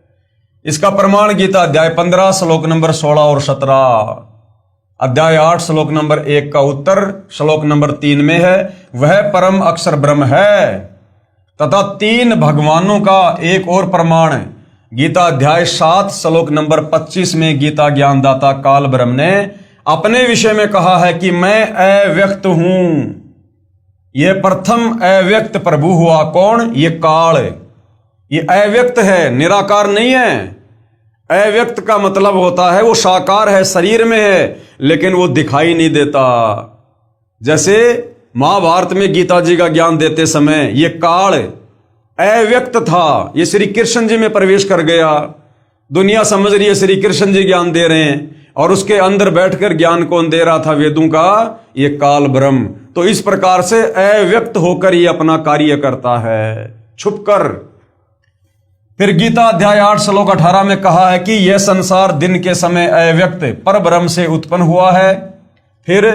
इसका प्रमाण गीता अध्याय 15 श्लोक नंबर 16 और 17, अध्याय 8 श्लोक नंबर 1 का उत्तर श्लोक नंबर 3 में है। वह परम अक्षर ब्रह्म है। तथा तीन भगवानों का एक और प्रमाण गीता अध्याय 7 श्लोक नंबर 25 में गीता ज्ञानदाता काल ब्रह्म ने अपने विषय में कहा है कि मैं अव्यक्त हूं। यह प्रथम अव्यक्त प्रभु हुआ। कौन? ये काल। ये अव्यक्त है, निराकार नहीं है। अव्यक्त का मतलब होता है वो साकार है, शरीर में है, लेकिन वो दिखाई नहीं देता। जैसे महाभारत में गीता जी का ज्ञान देते समय ये काल अव्यक्त था, ये श्री कृष्ण जी में प्रवेश कर गया। दुनिया समझ रही है श्री कृष्ण जी ज्ञान दे रहे हैं, और उसके अंदर बैठकर ज्ञान कौन दे रहा था वेदों का? ये काल ब्रह्म। तो इस प्रकार से अव्यक्त होकर ये अपना कार्य करता है, छुपकर। फिर गीता अध्याय 8 श्लोक 18 में कहा है कि यह संसार दिन के समय अव्यक्त पर ब्रह्म से उत्पन्न हुआ है, फिर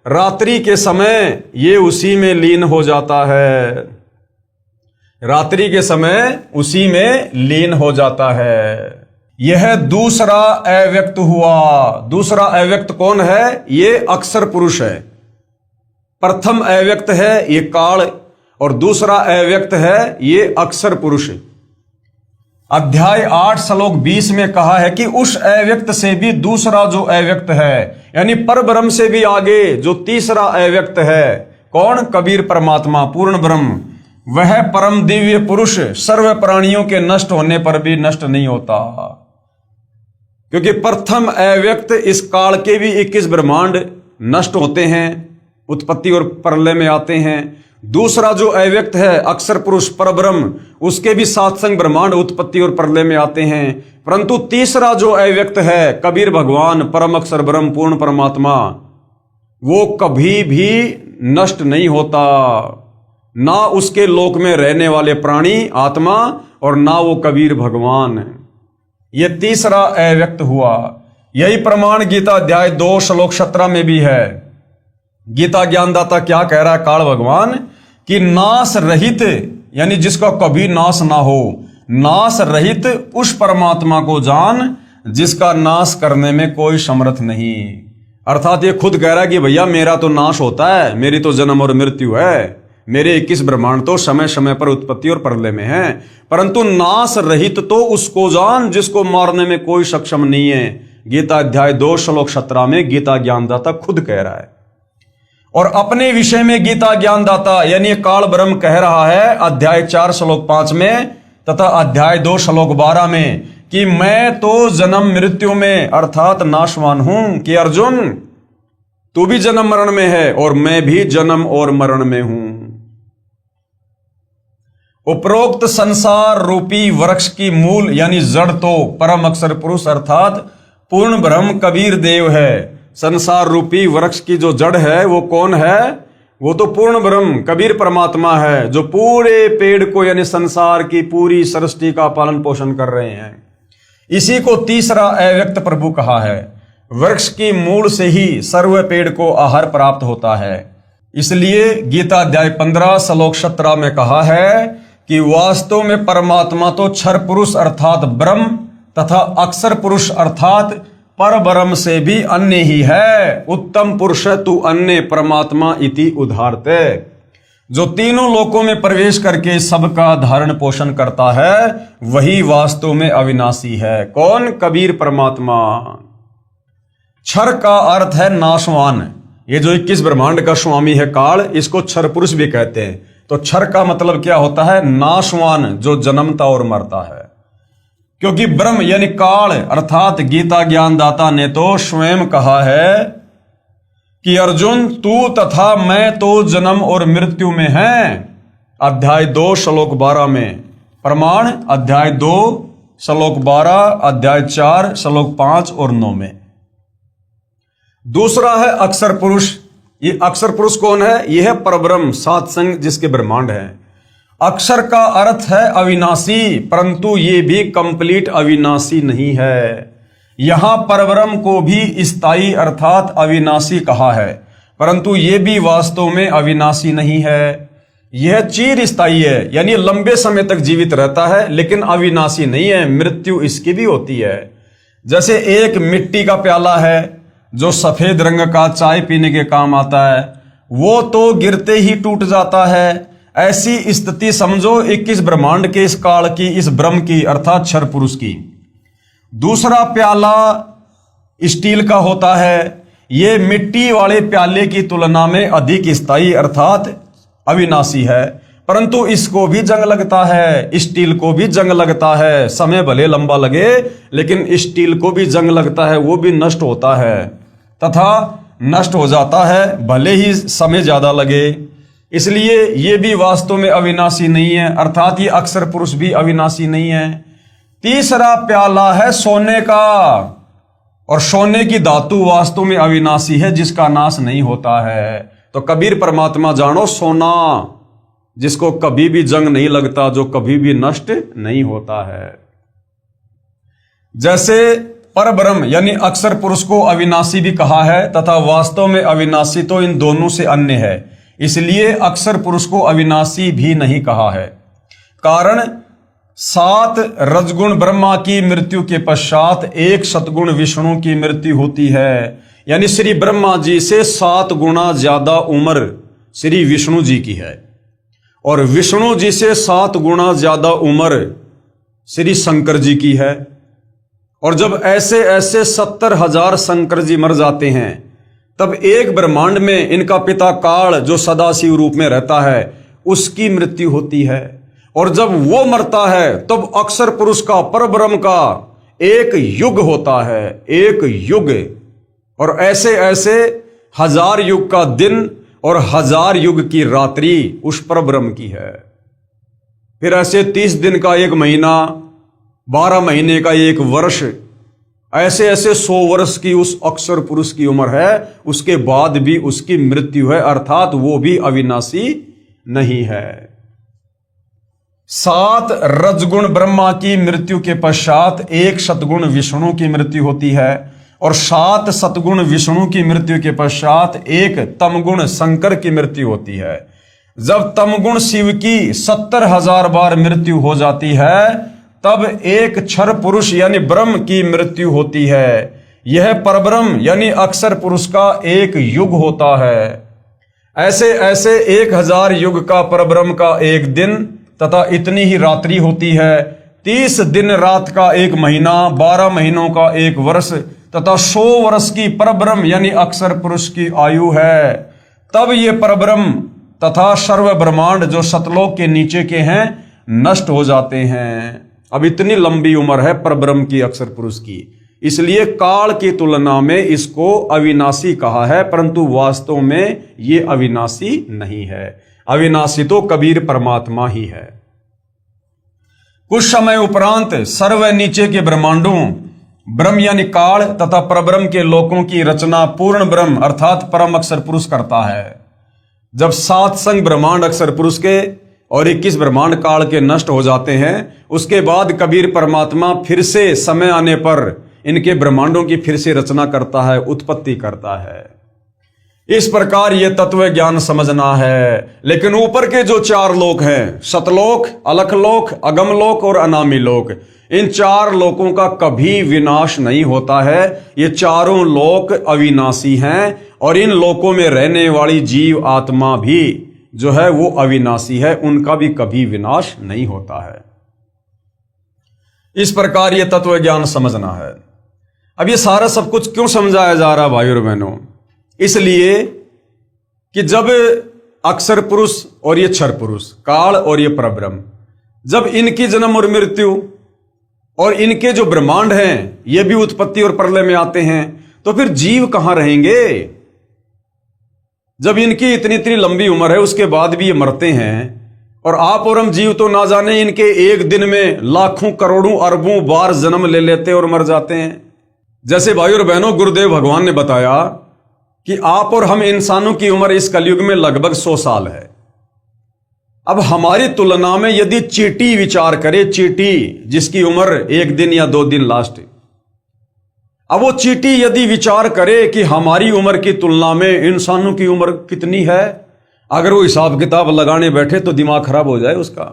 रात्रि के समय ये उसी में लीन हो जाता है। रात्रि के समय उसी में लीन हो जाता है। यह दूसरा अव्यक्त हुआ। दूसरा अव्यक्त कौन है? ये अक्षर पुरुष है। प्रथम अव्यक्त है ये काल, और दूसरा अव्यक्त है ये अक्षर पुरुष। अध्याय 8 श्लोक 20 में कहा है कि उस अव्यक्त से भी दूसरा जो अव्यक्त है, यानी परब्रह्म से भी आगे जो तीसरा अव्यक्त है, कौन? कबीर परमात्मा पूर्ण ब्रह्म। वह परम दिव्य पुरुष सर्व प्राणियों के नष्ट होने पर भी नष्ट नहीं होता, क्योंकि प्रथम अव्यक्त इस काल के भी 21 ब्रह्मांड नष्ट होते हैं, उत्पत्ति और प्रलय में आते हैं। दूसरा जो अव्यक्त है अक्षर पुरुष परब्रह्म, उसके भी 7 संग ब्रह्मांड उत्पत्ति और प्रलय में आते हैं। परंतु तीसरा जो अव्यक्त है कबीर भगवान परम अक्षर ब्रह्म पूर्ण परमात्मा, वो कभी भी नष्ट नहीं होता। ना उसके लोक में रहने वाले प्राणी आत्मा, और ना वो कबीर भगवान। ये तीसरा अव्यक्त हुआ। यही प्रमाण गीता अध्याय 2 श्लोक 17 में भी है। गीता ज्ञानदाता क्या कह रहा है काल भगवान? कि नाश रहित, यानी जिसका कभी नाश ना हो, नाश रहित उस परमात्मा को जान जिसका नाश करने में कोई समर्थ नहीं। अर्थात ये खुद कह रहा है कि भैया मेरा तो नाश होता है, मेरी तो जन्म और मृत्यु है, मेरे 21 ब्रह्मांड तो समय समय पर उत्पत्ति और प्रलय में है, परंतु नाश रहित तो उसको जान जिसको मारने में कोई सक्षम नहीं है। गीता अध्याय 2 श्लोक 17 में गीता ज्ञानदाता खुद कह रहा है। और अपने विषय में गीता ज्ञानदाता यानी काल ब्रह्म कह रहा है अध्याय 4 श्लोक 5 में तथा अध्याय 2 श्लोक 12 में कि मैं तो जन्म मृत्यु में अर्थात नाशवान हूं, कि अर्जुन तू भी जन्म मरण में है और मैं भी जन्म और मरण में हूं। उपरोक्त संसार रूपी वृक्ष की मूल यानी जड़ तो परम अक्षर पुरुष अर्थात पूर्ण ब्रह्म कबीर देव है। संसार रूपी वृक्ष की जो जड़ है वो कौन है? वो तो पूर्ण ब्रह्म कबीर परमात्मा है, जो पूरे पेड़ को यानी संसार की पूरी सृष्टि का पालन पोषण कर रहे हैं। इसी को तीसरा अव्यक्त प्रभु कहा है। वृक्ष की मूल से ही सर्व पेड़ को आहार प्राप्त होता है। इसलिए गीता अध्याय 15 श्लोक 17 में कहा है कि वास्तव में परमात्मा तो क्षर पुरुष अर्थात ब्रह्म तथा अक्षर पुरुष अर्थात पर ब्रह्म से भी अन्य ही है। उत्तम पुरुष तू अन्य परमात्मा इति उदाहरते। जो तीनों लोकों में प्रवेश करके सबका धारण पोषण करता है वही वास्तव में अविनाशी है। कौन? कबीर परमात्मा। क्षर का अर्थ है नाशवान। ये जो 21 ब्रह्मांड का स्वामी है काल, इसको क्षर पुरुष भी कहते हैं। तो क्षर का मतलब क्या होता है? नाशवान, जो जन्मता और मरता है। क्योंकि ब्रह्म यानी काल अर्थात गीता ज्ञानदाता ने तो स्वयं कहा है कि अर्जुन तू तथा मैं तो जन्म और मृत्यु में हैं। अध्याय 2 श्लोक 12 में प्रमाण अध्याय 2 श्लोक 12, अध्याय 4, श्लोक 5 और 9 में। दूसरा है अक्षर पुरुष। ये अक्षर पुरुष कौन है? यह है परब्रह्म, सात संग जिसके ब्रह्मांड है। अक्षर का अर्थ है अविनाशी, परंतु ये भी कंप्लीट अविनाशी नहीं है। यहां परब्रह्म को भी स्थायी अर्थात अविनाशी कहा है, परंतु ये भी वास्तव में अविनाशी नहीं है। यह चिर स्थायी है, यानी लंबे समय तक जीवित रहता है, लेकिन अविनाशी नहीं है। मृत्यु इसकी भी होती है। जैसे एक मिट्टी का प्याला है जो सफेद रंग का चाय पीने के काम आता है, वो तो गिरते ही टूट जाता है। ऐसी स्थिति समझो 21 ब्रह्मांड के इस काल की, इस ब्रह्म की अर्थात क्षर पुरुष की। दूसरा प्याला स्टील का होता है। ये मिट्टी वाले प्याले की तुलना में अधिक स्थायी अर्थात अविनाशी है, परंतु इसको भी जंग लगता है, स्टील को भी जंग लगता है। समय भले लंबा लगे, लेकिन स्टील को भी जंग लगता है, वो भी नष्ट होता है तथा नष्ट हो जाता है, भले ही समय ज्यादा लगे। इसलिए ये भी वास्तव में अविनाशी नहीं है, अर्थात ये अक्षर पुरुष भी अविनाशी नहीं है। तीसरा प्याला है सोने का, और सोने की धातु वास्तव में अविनाशी है, जिसका नाश नहीं होता है। तो कबीर परमात्मा जानो सोना, जिसको कभी भी जंग नहीं लगता, जो कभी भी नष्ट नहीं होता है। जैसे परब्रह्म यानी अक्षर पुरुष को अविनाशी भी कहा है तथा वास्तव में अविनाशी तो इन दोनों से अन्य है, इसलिए अक्षर पुरुष को अविनाशी भी नहीं कहा है। कारण 7 रजगुण ब्रह्मा की मृत्यु के पश्चात 1 सतगुण विष्णु की मृत्यु होती है, यानी श्री ब्रह्मा जी से 7 गुना ज्यादा उम्र श्री विष्णु जी की है, और विष्णु जी से 7 गुना ज्यादा उम्र श्री शंकर जी की है। और जब ऐसे ऐसे 70,000 शंकर जी मर जाते हैं, तब एक ब्रह्मांड में इनका पिता काल जो सदाशिव रूप में रहता है, उसकी मृत्यु होती है। और जब वो मरता है, तब अक्षर पुरुष का, परब्रह्म का एक युग होता है, एक युग। और ऐसे ऐसे 1000 युग का दिन और 1000 युग की रात्रि उस परब्रह्म की है। फिर ऐसे 30 दिन का एक महीना, 12 महीने का एक वर्ष, ऐसे ऐसे 100 वर्ष की उस अक्षर पुरुष की उम्र है। उसके बाद भी उसकी मृत्यु है, अर्थात वो भी अविनाशी नहीं है। 7 रजगुण ब्रह्मा की मृत्यु के पश्चात 1 सतगुण विष्णु की मृत्यु होती है, और 7 सतगुण विष्णु की मृत्यु के पश्चात 1 तमगुण शंकर की मृत्यु होती है। जब तमगुण शिव की 70,000 बार मृत्यु हो जाती है, तब 1 क्षर पुरुष यानी ब्रह्म की मृत्यु होती है। यह परब्रह्म यानी अक्षर पुरुष का एक युग होता है। ऐसे ऐसे 1000 युग का परब्रह्म का एक दिन तथा इतनी ही रात्रि होती है। 30 दिन रात का एक महीना, 12 महीनों का एक वर्ष तथा 100 वर्ष की परब्रह्म यानी अक्षर पुरुष की आयु है। तब ये परब्रह्म तथा सर्व ब्रह्मांड जो सतलोक के नीचे के हैं, नष्ट हो जाते हैं। अब इतनी लंबी उम्र है परब्रह्म की, अक्षर पुरुष की, इसलिए काल की तुलना में इसको अविनाशी कहा है, परंतु वास्तव में ये अविनाशी नहीं है। अविनाशी तो कबीर परमात्मा ही है। कुछ समय उपरांत सर्व नीचे के ब्रह्मांडों, ब्रह्म यानी काल तथा परब्रह्म के लोकों की रचना पूर्ण ब्रह्म अर्थात परम अक्षर पुरुष करता है। जब 7 संग ब्रह्मांड अक्षर पुरुष के और 21 ब्रह्मांड काल के नष्ट हो जाते हैं, उसके बाद कबीर परमात्मा फिर से समय आने पर इनके ब्रह्मांडों की फिर से रचना करता है, उत्पत्ति करता है। इस प्रकार यह तत्व ज्ञान समझना है। लेकिन ऊपर के जो 4 लोक हैं, सतलोक, अलखलोक, अगमलोक और अनामी लोक, इन 4 लोकों का कभी विनाश नहीं होता है। ये चारों लोक अविनाशी हैं, और इन लोकों में रहने वाली जीव आत्मा भी जो है वो अविनाशी है, उनका भी कभी विनाश नहीं होता है। इस प्रकार यह तत्व ज्ञान समझना है। अब ये सारा सब कुछ क्यों समझाया जा रहा है भाई और बहनों? इसलिए कि जब अक्षर पुरुष और ये क्षर पुरुष, काल और ये परब्रह्म, जब इनकी जन्म और मृत्यु और इनके जो ब्रह्मांड हैं ये भी उत्पत्ति और प्रलय में आते हैं, तो फिर जीव कहां रहेंगे? जब इनकी इतनी इतनी लंबी उम्र है, उसके बाद भी ये मरते हैं और आप और हम जीव तो ना जाने इनके एक दिन में लाखों करोड़ों अरबों बार जन्म ले लेते और मर जाते हैं। जैसे भाई और बहनों, गुरुदेव भगवान ने बताया कि आप और हम इंसानों की उम्र इस कलयुग में लगभग 100 साल है। अब हमारी तुलना में यदि चींटी विचार करे, चींटी जिसकी उम्र 1 दिन या 2 दिन लास्ट, अब वो चींटी यदि विचार करे कि हमारी उम्र की तुलना में इंसानों की उम्र कितनी है, अगर वो हिसाब किताब लगाने बैठे तो दिमाग खराब हो जाए उसका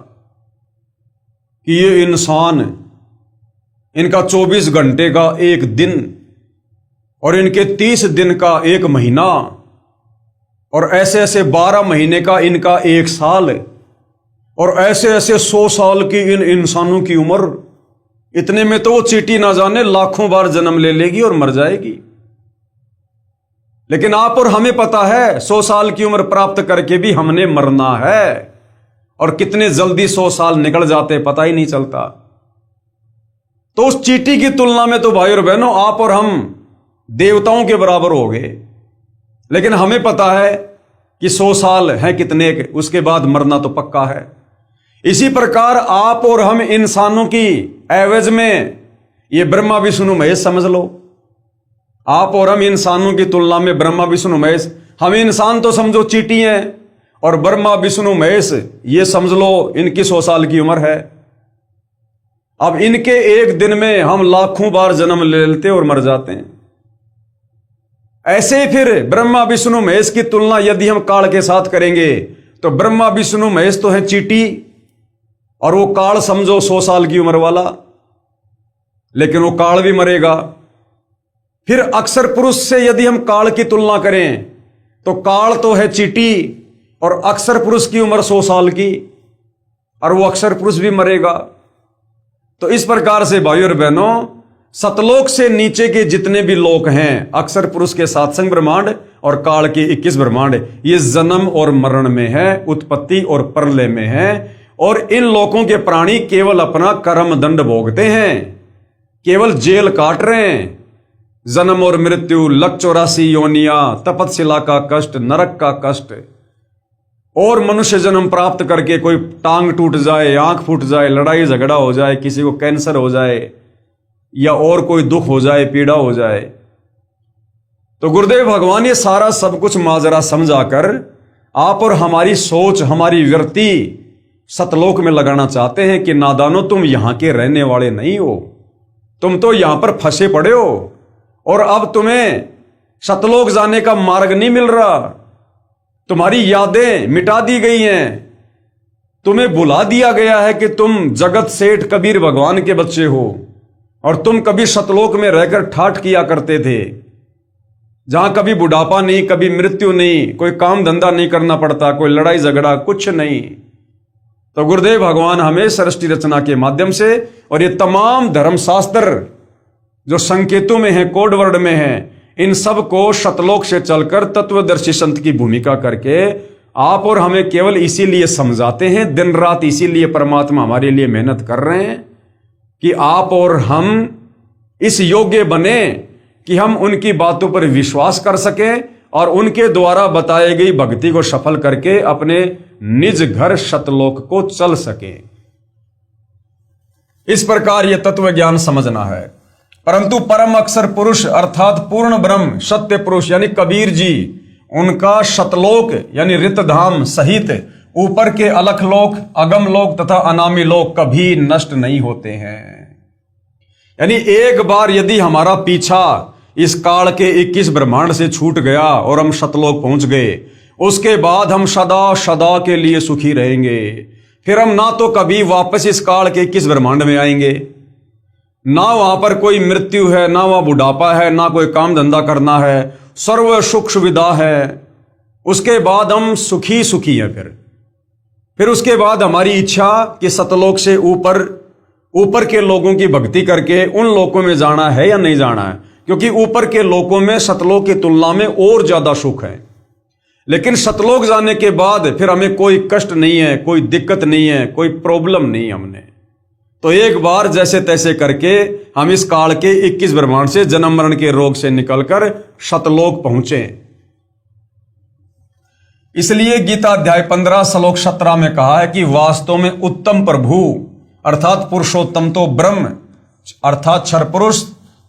कि ये इंसान, इनका 24 घंटे का एक दिन और इनके 30 दिन का एक महीना और ऐसे ऐसे 12 महीने का इनका एक साल और ऐसे ऐसे 100 साल की इन इंसानों की उम्र, इतने में तो वो चींटी ना जाने लाखों बार जन्म ले लेगी और मर जाएगी। लेकिन आप और हमें पता है 100 साल की उम्र प्राप्त करके भी हमने मरना है, और कितने जल्दी 100 साल निकल जाते पता ही नहीं चलता। तो उस चींटी की तुलना में तो भाई और बहनों आप और हम देवताओं के बराबर हो गए। लेकिन हमें पता है कि 100 साल हैं कितने, उसके बाद मरना तो पक्का है। इसी प्रकार आप और हम इंसानों की एवरेज में ये ब्रह्मा विष्णु महेश समझ लो। आप और हम इंसानों की तुलना में ब्रह्मा विष्णु महेश, हम इंसान तो समझो चींटी हैं और ब्रह्मा विष्णु महेश ये समझ लो इनकी 100 साल की उम्र है। अब इनके एक दिन में हम लाखों बार जन्म ले लेते और मर जाते हैं। ऐसे ही फिर ब्रह्मा विष्णु महेश की तुलना यदि हम काल के साथ करेंगे तो ब्रह्मा विष्णु महेश तो है चींटी और वो काल समझो 100 साल की उम्र वाला, लेकिन वो काल भी मरेगा। फिर अक्षर पुरुष से यदि हम काल की तुलना करें तो काल तो है चींटी और अक्षर पुरुष की उम्र 100 साल की, और वो अक्षर पुरुष भी मरेगा। तो इस प्रकार से भाइयों और बहनों, सतलोक से नीचे के जितने भी लोक हैं, अक्षर पुरुष के 7 संग ब्रह्मांड और काल के 21 ब्रह्मांड, ये जन्म और मरण में है, उत्पत्ति और प्रलय में है। और इन लोकों के प्राणी केवल अपना कर्म दंड भोगते हैं, केवल जेल काट रहे हैं। जन्म और मृत्यु, लक 84 योनिया, तपतशिला का कष्ट, नरक का कष्ट, और मनुष्य जन्म प्राप्त करके कोई टांग टूट जाए, आंख फूट जाए, लड़ाई झगड़ा हो जाए, किसी को कैंसर हो जाए या और कोई दुख हो जाए, पीड़ा हो जाए। तो गुरुदेव भगवान ये सारा सब कुछ माजरा समझाकर आप और हमारी सोच, हमारी वृत्ति सतलोक में लगाना चाहते हैं कि नादानो, तुम यहां के रहने वाले नहीं हो, तुम तो यहां पर फंसे पड़े हो और अब तुम्हें सतलोक जाने का मार्ग नहीं मिल रहा। तुम्हारी यादें मिटा दी गई हैं, तुम्हें बुला दिया गया है कि तुम जगत सेठ कबीर भगवान के बच्चे हो और तुम कभी सतलोक में रहकर ठाठ किया करते थे, जहां कभी बुढ़ापा नहीं, कभी मृत्यु नहीं, कोई काम धंधा नहीं करना पड़ता, कोई लड़ाई झगड़ा कुछ नहीं। तो गुरुदेव भगवान हमें सृष्टि रचना के माध्यम से और ये तमाम धर्मशास्त्र जो संकेतों में है, कोड वर्ड में है, इन सब को सतलोक से चलकर तत्वदर्शी संत की भूमिका करके आप और हमें केवल इसीलिए समझाते हैं, दिन रात इसीलिए परमात्मा हमारे लिए मेहनत कर रहे हैं कि आप और हम इस योग्य बने कि हम उनकी बातों पर विश्वास कर सकें और उनके द्वारा बताई गई भक्ति को सफल करके अपने निज घर सतलोक को चल सके। इस प्रकार यह तत्व ज्ञान समझना है। परंतु परम अक्षर पुरुष अर्थात पूर्ण ब्रह्म सत्य पुरुष यानी कबीर जी, उनका सतलोक यानी रितधाम सहित ऊपर के अलख लोक, अगम लोक तथा अनामी लोक कभी नष्ट नहीं होते हैं। यानी एक बार यदि हमारा पीछा इस काल के 21 ब्रह्मांड से छूट गया और हम सतलोक पहुंच गए, उसके बाद हम सदा सदा के लिए सुखी रहेंगे। फिर हम ना तो कभी वापस इस काल के 21 ब्रह्मांड में आएंगे, ना वहां पर कोई मृत्यु है, ना वहां बुढ़ापा है, ना कोई काम धंधा करना है, सर्व सुख सुविधा है। उसके बाद हम सुखी सुखी हैं। फिर उसके बाद हमारी इच्छा कि सतलोक से ऊपर के लोगों की भक्ति करके उन लोकों में जाना है या नहीं जाना है, क्योंकि ऊपर के लोकों में सतलोक की तुलना में और ज्यादा सुख है। लेकिन सतलोक जाने के बाद फिर हमें कोई कष्ट नहीं है, कोई दिक्कत नहीं है, कोई प्रॉब्लम नहीं हमने। तो एक बार जैसे तैसे करके हम इस काल के 21 ब्रह्मांड से जन्म मरण के रोग से निकलकर सतलोक पहुंचे। इसलिए गीता अध्याय 15 श्लोक 17 में कहा है कि वास्तव में उत्तम प्रभु अर्थात पुरुषोत्तम तो ब्रह्म अर्थात क्षर पुरुष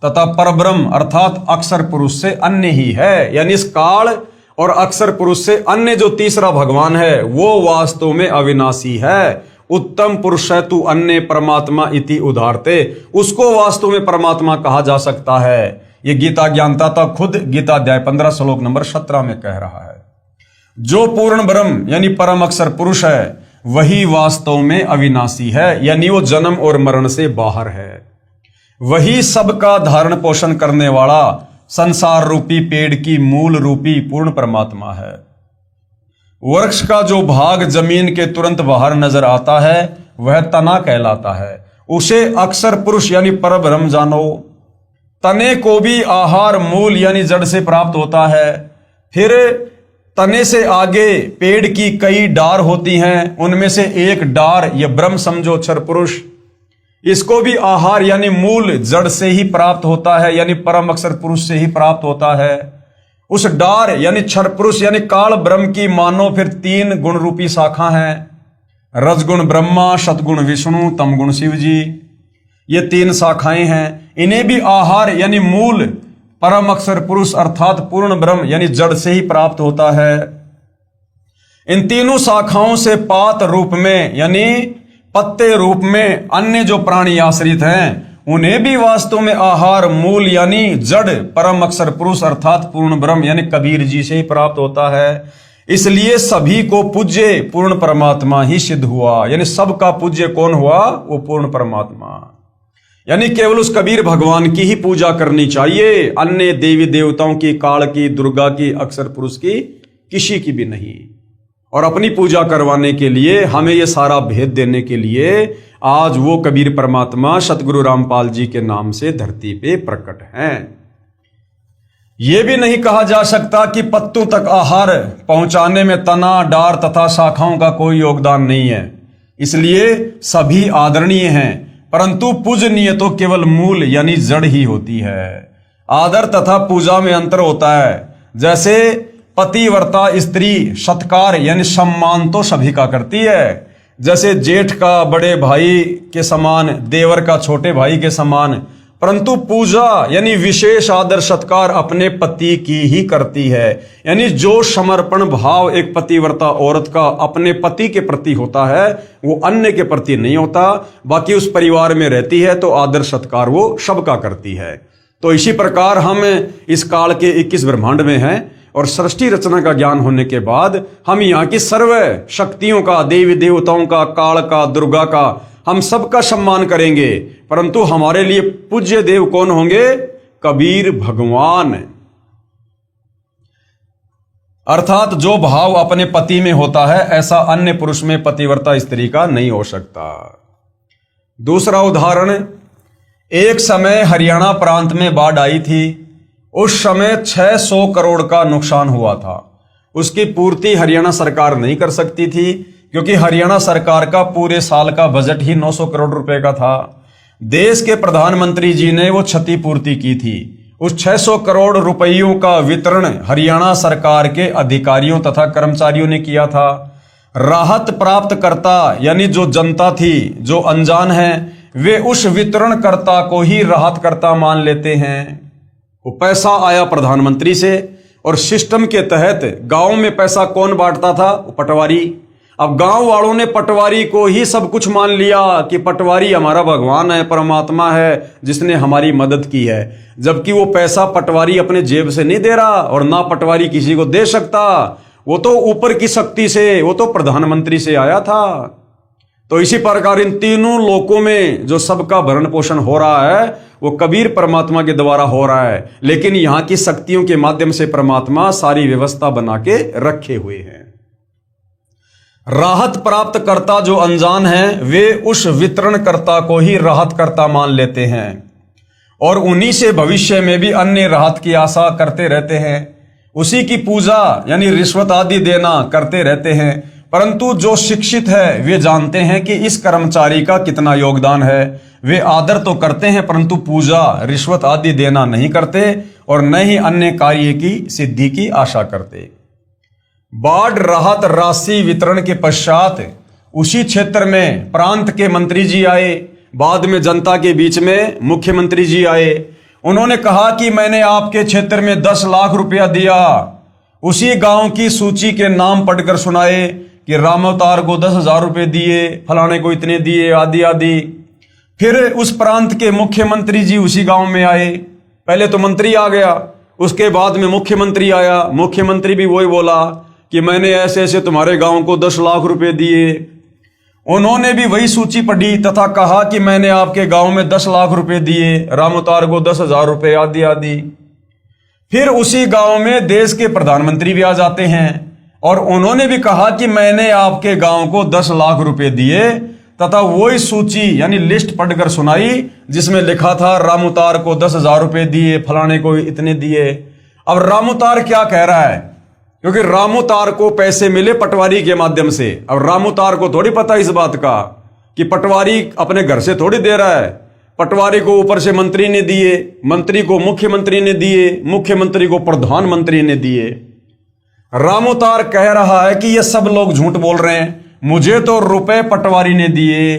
तथा परब्रह्म अर्थात अक्षर पुरुष से अन्य ही है। यानी इस काल और अक्षर पुरुष से अन्य जो तीसरा भगवान है वो वास्तव में अविनाशी है। उत्तम पुरुष है तू अन्य परमात्मा इति उदाहरते, उसको वास्तव में परमात्मा कहा जा सकता है। ये गीता ज्ञानदाता खुद गीता अध्याय 15 श्लोक नंबर 17 में कह रहा है। जो पूर्ण ब्रह्म यानी परम अक्षर पुरुष है वही वास्तव में अविनाशी है, यानी वो जन्म और मरण से बाहर है। वही सबका धारण पोषण करने वाला संसार रूपी पेड़ की मूल रूपी पूर्ण परमात्मा है। वृक्ष का जो भाग जमीन के तुरंत बाहर नजर आता है वह तना कहलाता है, उसे अक्षर पुरुष यानी परब्रह्म जानो। तने को भी आहार मूल यानी जड़ से प्राप्त होता है। फिर तने से आगे पेड़ की कई डार होती हैं, उनमें से एक डार यह ब्रह्म समझो क्षर पुरुष, इसको भी आहार यानी मूल जड़ से ही प्राप्त होता है, यानी परम अक्षर पुरुष से ही प्राप्त होता है। उस डार यानी क्षर पुरुष यानी काल ब्रह्म की मानो फिर 3 गुण रूपी शाखा हैं, रजगुण ब्रह्मा, सतगुण विष्णु, तमगुण शिव जी। ये 3 शाखाएं हैं। इन्हें भी आहार यानी मूल परम अक्षर पुरुष अर्थात पूर्ण ब्रह्म यानी जड़ से ही प्राप्त होता है। इन तीनों शाखाओं से पात रूप में यानी पत्ते रूप में अन्य जो प्राणी आश्रित हैं उन्हें भी वास्तव में आहार मूल यानी जड़ परम अक्षर पुरुष अर्थात पूर्ण ब्रह्म यानी कबीर जी से ही प्राप्त होता है। इसलिए सभी को पूज्य पूर्ण परमात्मा ही सिद्ध हुआ, यानी सबका पूज्य कौन हुआ? वो पूर्ण परमात्मा। यानी केवल उस कबीर भगवान की ही पूजा करनी चाहिए, अन्य देवी देवताओं की, काल की, दुर्गा की, अक्षर पुरुष की, किसी की भी नहीं। और अपनी पूजा करवाने के लिए, हमें यह सारा भेद देने के लिए आज वो कबीर परमात्मा सतगुरु रामपाल जी के नाम से धरती पे प्रकट हैं। यह भी नहीं कहा जा सकता कि पत्तों तक आहार पहुंचाने में तना, डार तथा शाखाओं का कोई योगदान नहीं है। इसलिए सभी आदरणीय हैं, परंतु पूजनीय तो केवल मूल यानी जड़ ही होती है। आदर तथा पूजा में अंतर होता है। जैसे पतिव्रता स्त्री सत्कार यानी सम्मान तो सभी का करती है, जैसे जेठ का बड़े भाई के समान, देवर का छोटे भाई के समान, परंतु पूजा यानी विशेष आदर सत्कार अपने पति की ही करती है। यानी जो समर्पण भाव एक पतिव्रता औरत का अपने पति के प्रति होता है वो अन्य के प्रति नहीं होता। बाकी उस परिवार में रहती है तो आदर सत्कार वो सबका करती है। तो इसी प्रकार हम इस काल के 21 ब्रह्मांड में हैं और सृष्टि रचना का ज्ञान होने के बाद हम यहाँ की सर्व शक्तियों का, देवी देवताओं का, काल का, दुर्गा का, हम सबका सम्मान करेंगे। परंतु हमारे लिए पूज्य देव कौन होंगे? कबीर भगवान। अर्थात जो भाव अपने पति में होता है ऐसा अन्य पुरुष में पतिव्रता स्त्री का नहीं हो सकता। दूसरा उदाहरण, एक समय हरियाणा प्रांत में बाढ़ आई थी। उस समय 600 करोड़ का नुकसान हुआ था। उसकी पूर्ति हरियाणा सरकार नहीं कर सकती थी क्योंकि हरियाणा सरकार का पूरे साल का बजट ही 900 करोड़ रुपए का था। देश के प्रधानमंत्री जी ने वो क्षतिपूर्ति की थी। उस 600 करोड़ रुपयों का वितरण हरियाणा सरकार के अधिकारियों तथा कर्मचारियों ने किया था। राहत प्राप्त करता यानी जो जनता थी, जो अनजान है, वे उस वितरणकर्ता को ही राहतकर्ता मान लेते हैं। वो पैसा आया प्रधानमंत्री से और सिस्टम के तहत गांव में पैसा कौन बांटता था? वो पटवारी। अब गांव वालों ने पटवारी को ही सब कुछ मान लिया कि पटवारी हमारा भगवान है, परमात्मा है जिसने हमारी मदद की है, जबकि वो पैसा पटवारी अपने जेब से नहीं दे रहा और ना पटवारी किसी को दे सकता। वो तो ऊपर की शक्ति से, वो तो प्रधानमंत्री से आया था। तो इसी प्रकार इन तीनों लोकों में जो सबका भरण पोषण हो रहा है वो कबीर परमात्मा के द्वारा हो रहा है, लेकिन यहाँ की शक्तियों के माध्यम से परमात्मा सारी व्यवस्था बना के रखे हुए हैं। राहत प्राप्त करता जो अनजान है वे उस वितरणकर्ता को ही राहतकर्ता मान लेते हैं और उन्हीं से भविष्य में भी अन्य राहत की आशा करते रहते हैं। उसी की पूजा यानी रिश्वत आदि देना करते रहते हैं। परंतु जो शिक्षित है वे जानते हैं कि इस कर्मचारी का कितना योगदान है। वे आदर तो करते हैं परंतु पूजा, रिश्वत आदि देना नहीं करते और न ही अन्य कार्य की सिद्धि की आशा करते। बाढ़ राहत राशि वितरण के पश्चात उसी क्षेत्र में प्रांत के मंत्री जी आए, बाद में जनता के बीच में मुख्यमंत्री जी आए। उन्होंने कहा कि मैंने आपके क्षेत्र में 10 लाख रुपया दिया। उसी गांव की सूची के नाम पढ़कर सुनाए कि रामअवतार को 10,000 रुपये दिए, फलाने को इतने दिए, आदि आदि। फिर उस प्रांत के मुख्यमंत्री जी उसी गांव में आए। पहले तो मंत्री आ गया, उसके बाद में मुख्यमंत्री आया। मुख्यमंत्री भी वही बोला कि मैंने ऐसे ऐसे तुम्हारे गांव को 10 लाख रुपए दिए। उन्होंने भी वही सूची पढ़ी तथा कहा कि मैंने आपके गांव में 10 लाख रुपए दिए, रामअवतार को 10,000 रुपए, आदि आदि। फिर उसी गांव में देश के प्रधानमंत्री भी आ जाते हैं और उन्होंने भी कहा कि मैंने आपके गांव को 10 लाख रुपए दिए तथा वही सूची यानी लिस्ट पढ़कर सुनाई जिसमें लिखा था रामअवतार को 10,000 रुपए दिए, फलाने को इतने दिए। अब रामअवतार क्या कह रहा है, क्योंकि रामअवतार को पैसे मिले पटवारी के माध्यम से। अब रामअवतार को थोड़ी पता इस बात का कि पटवारी अपने घर से थोड़ी दे रहा है। पटवारी को ऊपर से मंत्री ने दिए, मंत्री को मुख्यमंत्री ने दिए, मुख्यमंत्री को प्रधानमंत्री ने दिए। रामअवतार कह रहा है कि ये सब लोग झूठ बोल रहे हैं, मुझे तो रुपए पटवारी ने दिए।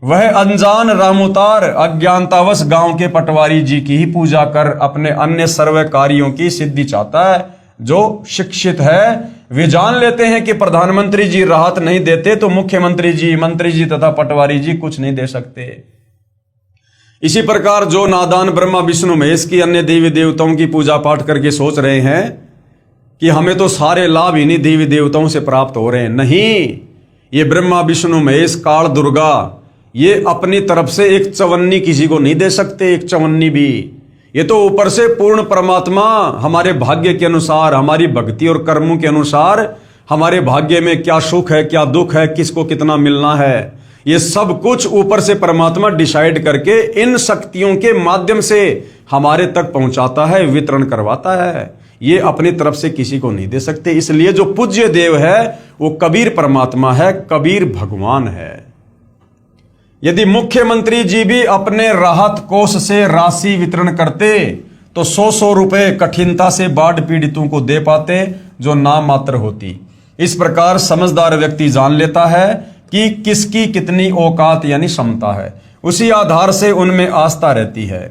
वह अनजान रामअवतार अज्ञानतावश गांव के पटवारी जी की ही पूजा कर अपने अन्य सर्व कार्यों की सिद्धि चाहता है। जो शिक्षित है वे जान लेते हैं कि प्रधानमंत्री जी राहत नहीं देते तो मुख्यमंत्री जी, मंत्री जी तथा पटवारी जी कुछ नहीं दे सकते। इसी प्रकार जो नादान ब्रह्मा विष्णु महेश की अन्य देवी देवताओं की पूजा पाठ करके सोच रहे हैं कि हमें तो सारे लाभ इन्हीं देवी देवताओं से प्राप्त हो रहे हैं, नहीं, ये ब्रह्मा विष्णु महेश काल दुर्गा ये अपनी तरफ से एक चवन्नी किसी को नहीं दे सकते, एक चवन्नी भी। ये तो ऊपर से पूर्ण परमात्मा हमारे भाग्य के अनुसार, हमारी भक्ति और कर्मों के अनुसार हमारे भाग्य में क्या सुख है, क्या दुख है, किसको कितना मिलना है, ये सब कुछ ऊपर से परमात्मा डिसाइड करके इन शक्तियों के माध्यम से हमारे तक पहुंचाता है, वितरण करवाता है। ये अपनी तरफ से किसी को नहीं दे सकते। इसलिए जो पूज्य देव है वो कबीर परमात्मा है, कबीर भगवान है। यदि मुख्यमंत्री जी भी अपने राहत कोष से राशि वितरण करते तो 100-100 रुपए कठिनता से बाढ़ पीड़ितों को दे पाते, जो नाम मात्र होती। इस प्रकार समझदार व्यक्ति जान लेता है कि किसकी कितनी औकात यानी क्षमता है, उसी आधार से उनमें आस्था रहती है।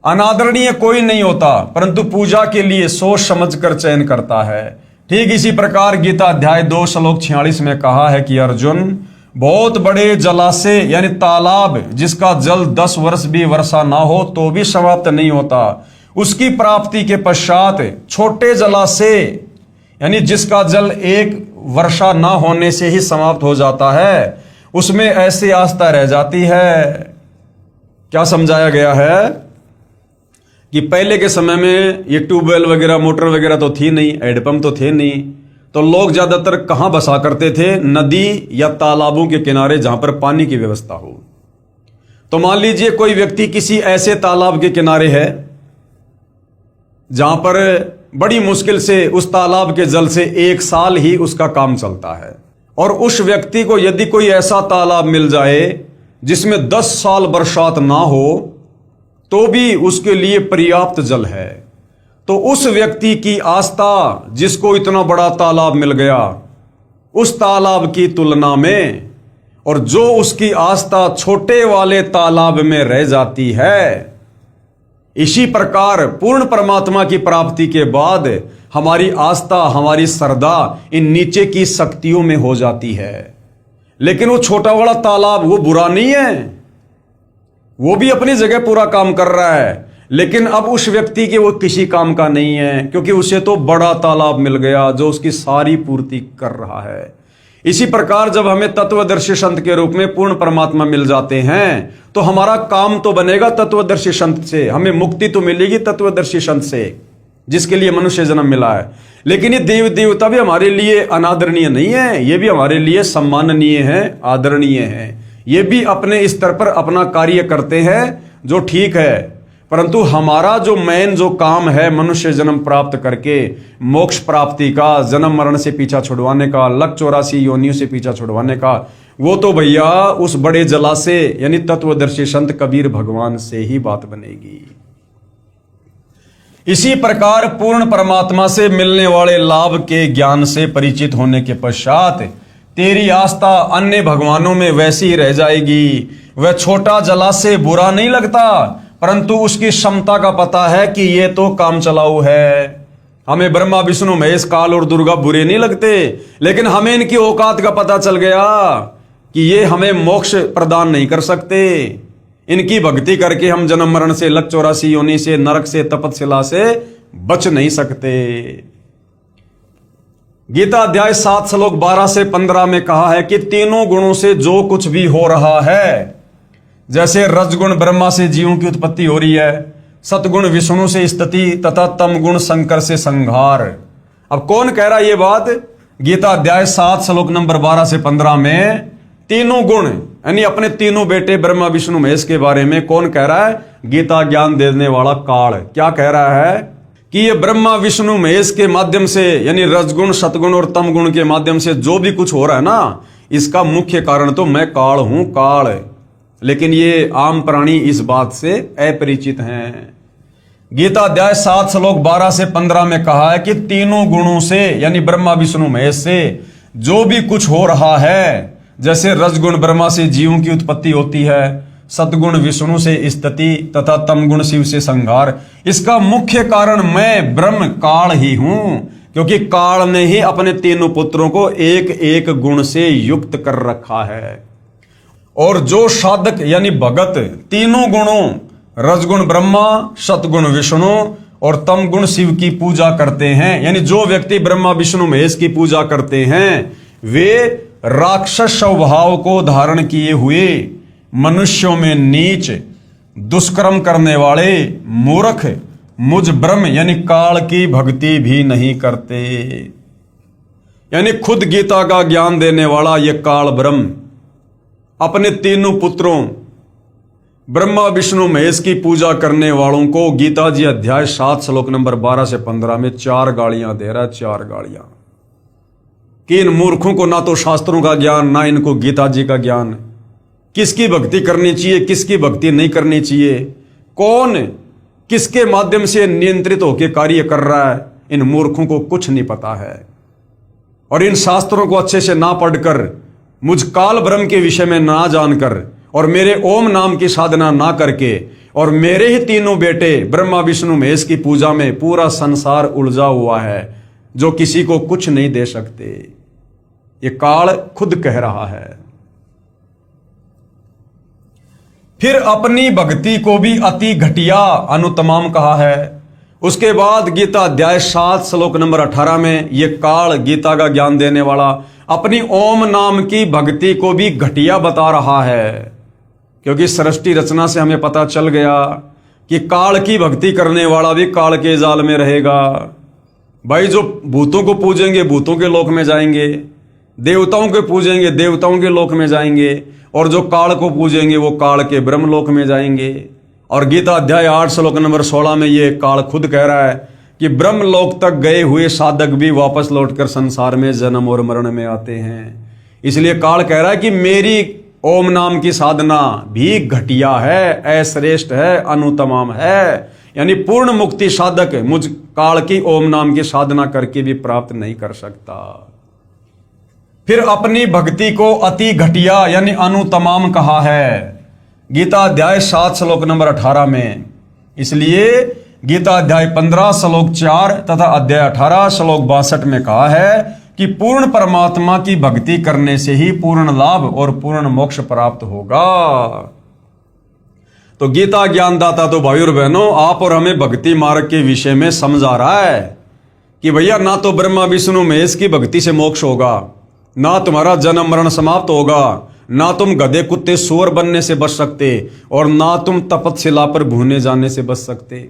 अनादरणीय कोई नहीं होता, परंतु पूजा के लिए सोच समझ कर चयन करता है। ठीक इसी प्रकार गीता अध्याय 2 श्लोक 46 में कहा है कि अर्जुन, बहुत बड़े जलाशय यानी तालाब जिसका जल 10 वर्ष भी वर्षा ना हो तो भी समाप्त नहीं होता, उसकी प्राप्ति के पश्चात छोटे जलाशय यानी जिसका जल 1 वर्षा ना होने से ही समाप्त हो जाता है, उसमें ऐसी आस्था रह जाती है। क्या समझाया गया है कि पहले के समय में ये ट्यूबवेल वगैरह, मोटर वगैरह तो थी नहीं, हैंडपंप तो थे नहीं, तो लोग ज्यादातर कहां बसा करते थे, नदी या तालाबों के किनारे जहां पर पानी की व्यवस्था हो। तो मान लीजिए कोई व्यक्ति किसी ऐसे तालाब के किनारे है जहां पर बड़ी मुश्किल से उस तालाब के जल से 1 साल ही उसका काम चलता है, और उस व्यक्ति को यदि कोई ऐसा तालाब मिल जाए जिसमें 10 साल बरसात ना हो तो भी उसके लिए पर्याप्त जल है, तो उस व्यक्ति की आस्था, जिसको इतना बड़ा तालाब मिल गया, उस तालाब की तुलना में और जो उसकी आस्था छोटे वाले तालाब में रह जाती है, इसी प्रकार पूर्ण परमात्मा की प्राप्ति के बाद हमारी आस्था, हमारी श्रद्धा इन नीचे की शक्तियों में हो जाती है। लेकिन वो छोटा बड़ा तालाब वो बुरा नहीं है, वो भी अपनी जगह पूरा काम कर रहा है, लेकिन अब उस व्यक्ति के वो किसी काम का नहीं है, क्योंकि उसे तो बड़ा तालाब मिल गया जो उसकी सारी पूर्ति कर रहा है। इसी प्रकार जब हमें तत्वदर्शी संत के रूप में पूर्ण परमात्मा मिल जाते हैं तो हमारा काम तो बनेगा तत्वदर्शी संत से, हमें मुक्ति तो मिलेगी तत्वदर्शी संत से, जिसके लिए मनुष्य जन्म मिला है। लेकिन ये देव देवता भी हमारे लिए अनादरणीय नहीं है, ये भी हमारे लिए सम्माननीय है, आदरणीय है। ये भी अपने स्तर पर अपना कार्य करते हैं जो ठीक है, परंतु हमारा जो मेन जो काम है मनुष्य जन्म प्राप्त करके मोक्ष प्राप्ति का, जन्म मरण से पीछा छुड़वाने का, लक 84 योनियों से पीछा छुड़वाने का, वो तो भैया उस बड़े जलाशय यानी तत्वदर्शी संत कबीर भगवान से ही बात बनेगी। इसी प्रकार पूर्ण परमात्मा से मिलने वाले लाभ के ज्ञान से परिचित होने के पश्चात तेरी आस्था अन्य भगवानों में वैसी ही रह जाएगी। वह छोटा जलाशय बुरा नहीं लगता, परंतु उसकी क्षमता का पता है कि ये तो काम चलाऊ है। हमें ब्रह्मा विष्णु महेश काल और दुर्गा बुरे नहीं लगते, लेकिन हमें इनकी औकात का पता चल गया कि ये हमें मोक्ष प्रदान नहीं कर सकते। इनकी भक्ति करके हम जन्म मरण से, लक 84 योनि से, नरक से, तपतशिला से बच नहीं सकते। गीता अध्याय 7 श्लोक 12 से 15 में कहा है कि तीनों गुणों से जो कुछ भी हो रहा है, जैसे रजगुण ब्रह्मा से जीवों की उत्पत्ति हो रही है, सतगुण विष्णु से स्तुति तथा तम गुण शंकर से संहार। अब कौन कह रहा है ये बात? गीता अध्याय 7 श्लोक नंबर 12 से 15 में तीनों गुण यानी अपने तीनों बेटे ब्रह्मा विष्णु महेश के बारे में कौन कह रहा है? गीता ज्ञान देने वाला काल क्या कह रहा है कि ये ब्रह्मा विष्णु महेश के माध्यम से यानी रजगुण सतगुण और तम गुण के माध्यम से जो भी कुछ हो रहा है ना, इसका मुख्य कारण तो मैं काल हूं, काल। लेकिन ये आम प्राणी इस बात से अपरिचित हैं। गीता अध्याय 7 श्लोक 12 से 15 में कहा है कि तीनों गुणों से यानी ब्रह्मा विष्णु महेश से जो भी कुछ हो रहा है, जैसे रजगुण ब्रह्मा से जीवों की उत्पत्ति होती है, सतगुण विष्णु से स्तुति तथा तम गुण शिव से संहार, इसका मुख्य कारण मैं ब्रह्म काल ही हूं, क्योंकि काल ने ही अपने तीनों पुत्रों को एक एक गुण से युक्त कर रखा है। और जो साधक यानी भगत तीनों गुणों रजगुण ब्रह्मा, सतगुण विष्णु और तम गुण शिव की पूजा करते हैं, यानी जो व्यक्ति ब्रह्मा विष्णु महेश की पूजा करते हैं, वे राक्षस स्वभाव को धारण किए हुए मनुष्यों में नीच दुष्कर्म करने वाले मूर्ख मुझ ब्रह्म यानी काल की भक्ति भी नहीं करते। यानी खुद गीता का ज्ञान देने वाला ये काल ब्रह्म अपने तीनों पुत्रों ब्रह्मा विष्णु महेश की पूजा करने वालों को गीता जी अध्याय 7 श्लोक नंबर 12 से 15 में 4 गालियां दे रहा है, 4 गालियां कि इन मूर्खों को ना तो शास्त्रों का ज्ञान, ना इनको गीता जी का ज्ञान, किसकी भक्ति करनी चाहिए, किसकी भक्ति नहीं करनी चाहिए, कौन किसके माध्यम से नियंत्रित होकर कार्य कर रहा है, इन मूर्खों को कुछ नहीं पता है। और इन शास्त्रों को अच्छे से ना पढ़कर, मुझ काल ब्रह्म के विषय में ना जानकर और मेरे ओम नाम की साधना ना करके और मेरे ही तीनों बेटे ब्रह्मा विष्णु महेश की पूजा में पूरा संसार उलझा हुआ है, जो किसी को कुछ नहीं दे सकते। ये काल खुद कह रहा है। फिर अपनी भक्ति को भी अति घटिया अनुतमाम कहा है। उसके बाद गीता अध्याय 7 श्लोक नंबर 18 में ये काल गीता का ज्ञान देने वाला अपनी ओम नाम की भक्ति को भी घटिया बता रहा है, क्योंकि सृष्टि रचना से हमें पता चल गया कि काल की भक्ति करने वाला भी काल के जाल में रहेगा। भाई जो भूतों को पूजेंगे भूतों के लोक में जाएंगे, देवताओं को पूजेंगे देवताओं के लोक में जाएंगे, और जो काल को पूजेंगे वो काल के ब्रह्म लोक में जाएंगे। और गीता अध्याय 8 श्लोक नंबर 16 में ये काल खुद कह रहा है कि ब्रह्म लोक तक गए हुए साधक भी वापस लौटकर संसार में जन्म और मरण में आते हैं। इसलिए काल कह रहा है कि मेरी ओम नाम की साधना भी घटिया है, अश्रेष्ठ है, अनुतमाम है, यानी पूर्ण मुक्ति साधक मुझ काल की ओम नाम की साधना करके भी प्राप्त नहीं कर सकता। फिर अपनी भक्ति को अति घटिया यानी अनुतमाम कहा है गीता अध्याय 7 श्लोक नंबर 18 में। इसलिए गीता अध्याय 15 श्लोक 4 तथा अध्याय 18 श्लोक 62 में कहा है कि पूर्ण परमात्मा की भक्ति करने से ही पूर्ण लाभ और पूर्ण मोक्ष प्राप्त होगा। तो गीता ज्ञानदाता तो भाई और बहनों आप और हमें भक्ति मार्ग के विषय में समझा रहा है कि भैया ना तो ब्रह्मा विष्णु महेश की भक्ति से मोक्ष होगा, ना तुम्हारा जन्म मरण समाप्त होगा, ना तुम गधे कुत्ते सुअर बनने से बच सकते, और ना तुम तपतशिला पर भूने जाने से बच सकते,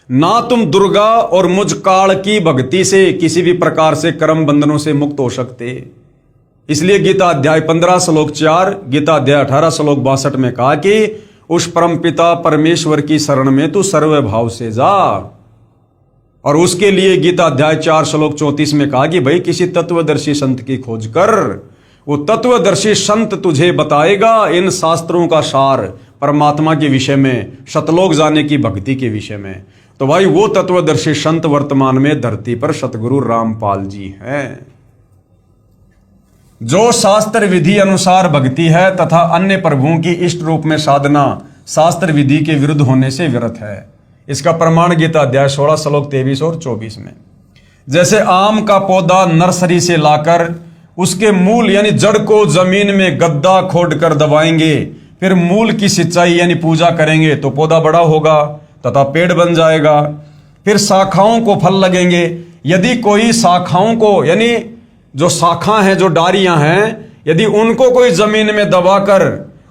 ना तुम दुर्गा और मुझ काल की भक्ति से किसी भी प्रकार से कर्म बंधनों से मुक्त हो सकते। इसलिए गीता अध्याय 15 श्लोक 4 गीता अध्याय 18 श्लोक 62 में कहा कि उस परमपिता परमेश्वर की शरण में तू सर्व भाव से जा। और उसके लिए गीता अध्याय 4 श्लोक 34 में कहा कि भाई किसी तत्वदर्शी संत की खोज कर, वो तत्वदर्शी संत तुझे बताएगा इन शास्त्रों का सार, परमात्मा के विषय में, शतलोक जाने की भक्ति के विषय में। तो भाई वो तत्वदर्शी संत वर्तमान में धरती पर सतगुरु रामपाल जी हैं, जो शास्त्र विधि अनुसार भक्ति है तथा अन्य प्रभुओं की इष्ट रूप में साधना शास्त्र विधि के विरुद्ध होने से विरत है। इसका प्रमाण गीता अध्याय 16 श्लोक 23 और 24 में। जैसे आम का पौधा नर्सरी से लाकर उसके मूल यानी जड़ को जमीन में गड्ढा खोद कर दबाएंगे, फिर मूल की सिंचाई यानी पूजा करेंगे तो पौधा बड़ा होगा तथा पेड़ बन जाएगा। फिर शाखाओं को फल लगेंगे। यदि कोई शाखाओं को यानी जो शाखा हैं, जो डारियां हैं, यदि उनको कोई जमीन में दबाकर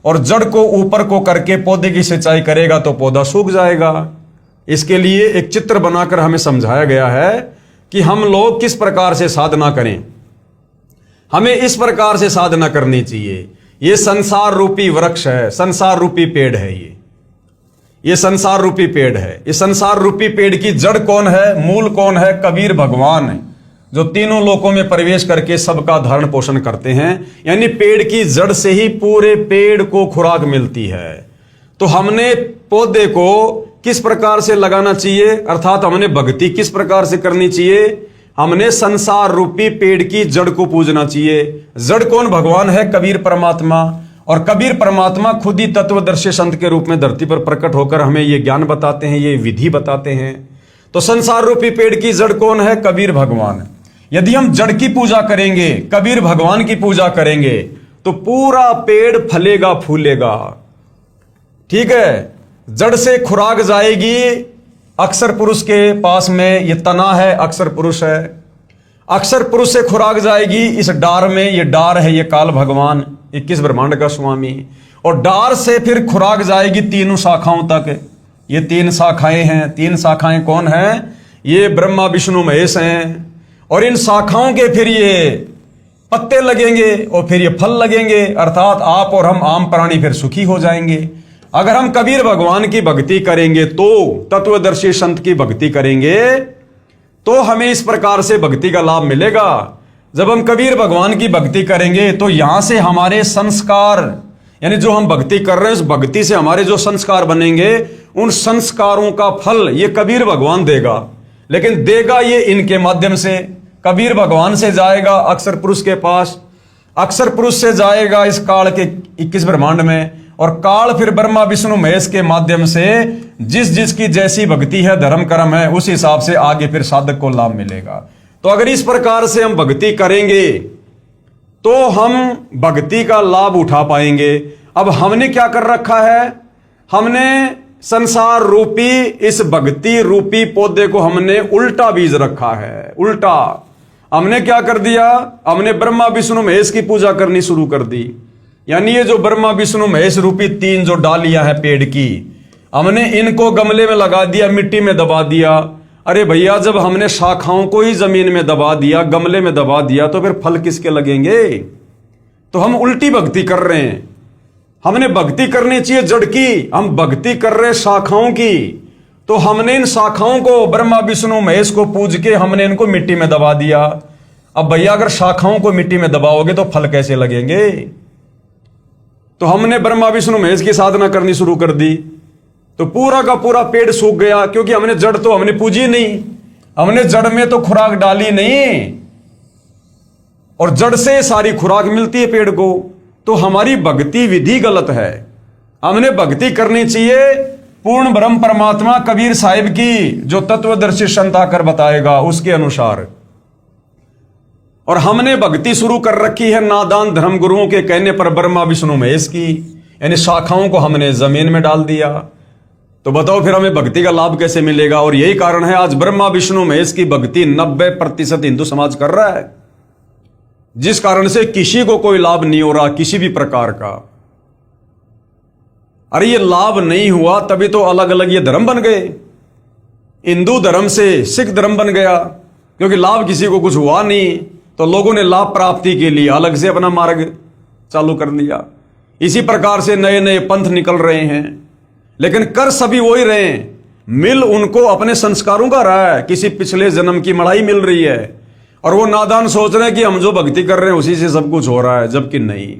और जड़ को ऊपर को करके पौधे की सिंचाई करेगा तो पौधा सूख जाएगा। इसके लिए एक चित्र बनाकर हमें समझाया गया है कि हम लोग किस प्रकार से साधना करें। हमें इस प्रकार से साधना करनी चाहिए। ये संसार रूपी वृक्ष है, संसार रूपी पेड़ है। ये संसार रूपी पेड़ है। इस संसार रूपी पेड़ की जड़ कौन है, मूल कौन है? कबीर भगवान है, जो तीनों लोकों में प्रवेश करके सबका धारण पोषण करते हैं। यानी पेड़ की जड़ से ही पूरे पेड़ को खुराक मिलती है। तो हमने पौधे को किस प्रकार से लगाना चाहिए, अर्थात हमने भक्ति किस प्रकार से करनी चाहिए? हमने संसार रूपी पेड़ की जड़ को पूजना चाहिए। जड़ कौन? भगवान है, कबीर परमात्मा। और कबीर परमात्मा खुद ही तत्वदर्शी संत के रूप में धरती पर प्रकट होकर हमें ये ज्ञान बताते हैं, ये विधि बताते हैं। तो संसार रूपी पेड़ की जड़ कौन है? कबीर भगवान। यदि हम जड़ की पूजा करेंगे, कबीर भगवान की पूजा करेंगे, तो पूरा पेड़ फलेगा, फूलेगा। ठीक है, जड़ से खुराक जाएगी। अक्षर पुरुष के पास में ये तना है, अक्षर पुरुष है। अक्षर पुरुष से खुराक जाएगी इस डार में, ये डार है, ये काल भगवान 21 ब्रह्मांड का स्वामी। और डार से फिर खुराक जाएगी तीनों शाखाओं तक। ये 3 शाखाएं हैं। 3 शाखाएं कौन हैं? ये ब्रह्मा विष्णु महेश हैं। और इन शाखाओं के फिर ये पत्ते लगेंगे और फिर ये फल लगेंगे, अर्थात आप और हम आम प्राणी फिर सुखी हो जाएंगे। अगर हम कबीर भगवान की भक्ति करेंगे, तो तत्वदर्शी संत की भक्ति करेंगे, तो हमें इस प्रकार से भक्ति का लाभ मिलेगा। जब हम कबीर भगवान की भक्ति करेंगे तो यहां से हमारे संस्कार, यानी जो हम भक्ति कर रहे हैं, उस भक्ति से हमारे जो संस्कार बनेंगे, उन संस्कारों का फल ये कबीर भगवान देगा। लेकिन देगा ये इनके माध्यम से। कबीर भगवान से जाएगा अक्षर पुरुष के पास, अक्षर पुरुष से जाएगा इस काल के 21 ब्रह्मांड में, और काल फिर ब्रह्मा विष्णु महेश के माध्यम से जिस जिसकी जैसी भक्ति है, धर्म कर्म है, उस हिसाब से आगे फिर साधक को लाभ मिलेगा। तो अगर इस प्रकार से हम भक्ति करेंगे तो हम भक्ति का लाभ उठा पाएंगे। अब हमने क्या कर रखा है? हमने संसार रूपी इस भक्ति रूपी पौधे को हमने उल्टा बीज रखा है। उल्टा हमने क्या कर दिया? हमने ब्रह्मा विष्णु महेश की पूजा करनी शुरू कर दी। यानी ये जो ब्रह्मा विष्णु महेश रूपी 3 जो डालियां हैं पेड़ की, हमने इनको गमले में लगा दिया, मिट्टी में दबा दिया। अरे भैया, जब हमने शाखाओं को ही जमीन में दबा दिया, गमले में दबा दिया, तो फिर फल किसके लगेंगे? तो हम उल्टी भक्ति कर रहे हैं। हमने भक्ति करनी चाहिए जड़ की, हम भक्ति कर रहे शाखाओं की। तो हमने इन शाखाओं को ब्रह्मा विष्णु महेश को पूज के हमने इनको मिट्टी में दबा दिया। अब भैया, अगर शाखाओं को मिट्टी में दबाओगे तो फल कैसे लगेंगे? तो हमने ब्रह्मा विष्णु महेश की साधना करनी शुरू कर दी, तो पूरा का पूरा पेड़ सूख गया, क्योंकि हमने जड़ तो हमने पूजी नहीं, हमने जड़ में तो खुराक डाली नहीं, और जड़ से सारी खुराक मिलती है पेड़ को। तो हमारी भक्ति विधि गलत है। हमने भक्ति करनी चाहिए पूर्ण ब्रह्म परमात्मा कबीर साहिब की, जो तत्वदर्शी संत आकर बताएगा उसके अनुसार। और हमने भक्ति शुरू कर रखी है नादान धर्म गुरुओं के कहने पर ब्रह्मा विष्णु महेश की, यानी शाखाओं को हमने जमीन में डाल दिया। तो बताओ फिर हमें भक्ति का लाभ कैसे मिलेगा? और यही कारण है आज ब्रह्मा विष्णु महेश की भक्ति 90% हिंदू समाज कर रहा है, जिस कारण से किसी को कोई लाभ नहीं हो रहा किसी भी प्रकार का। अरे ये लाभ नहीं हुआ तभी तो अलग अलग ये धर्म बन गए। हिंदू धर्म से सिख धर्म बन गया, क्योंकि लाभ किसी को कुछ हुआ नहीं, तो लोगों ने लाभ प्राप्ति के लिए अलग से अपना मार्ग चालू कर लिया। इसी प्रकार से नए नए पंथ निकल रहे हैं, लेकिन कर सभी वही रहे हैं। मिल उनको अपने संस्कारों का रहा है, किसी पिछले जन्म की मड़ाई मिल रही है, और वो नादान सोच रहे हैं कि हम जो भक्ति कर रहे हैं उसी से सब कुछ हो रहा है, जबकि नहीं।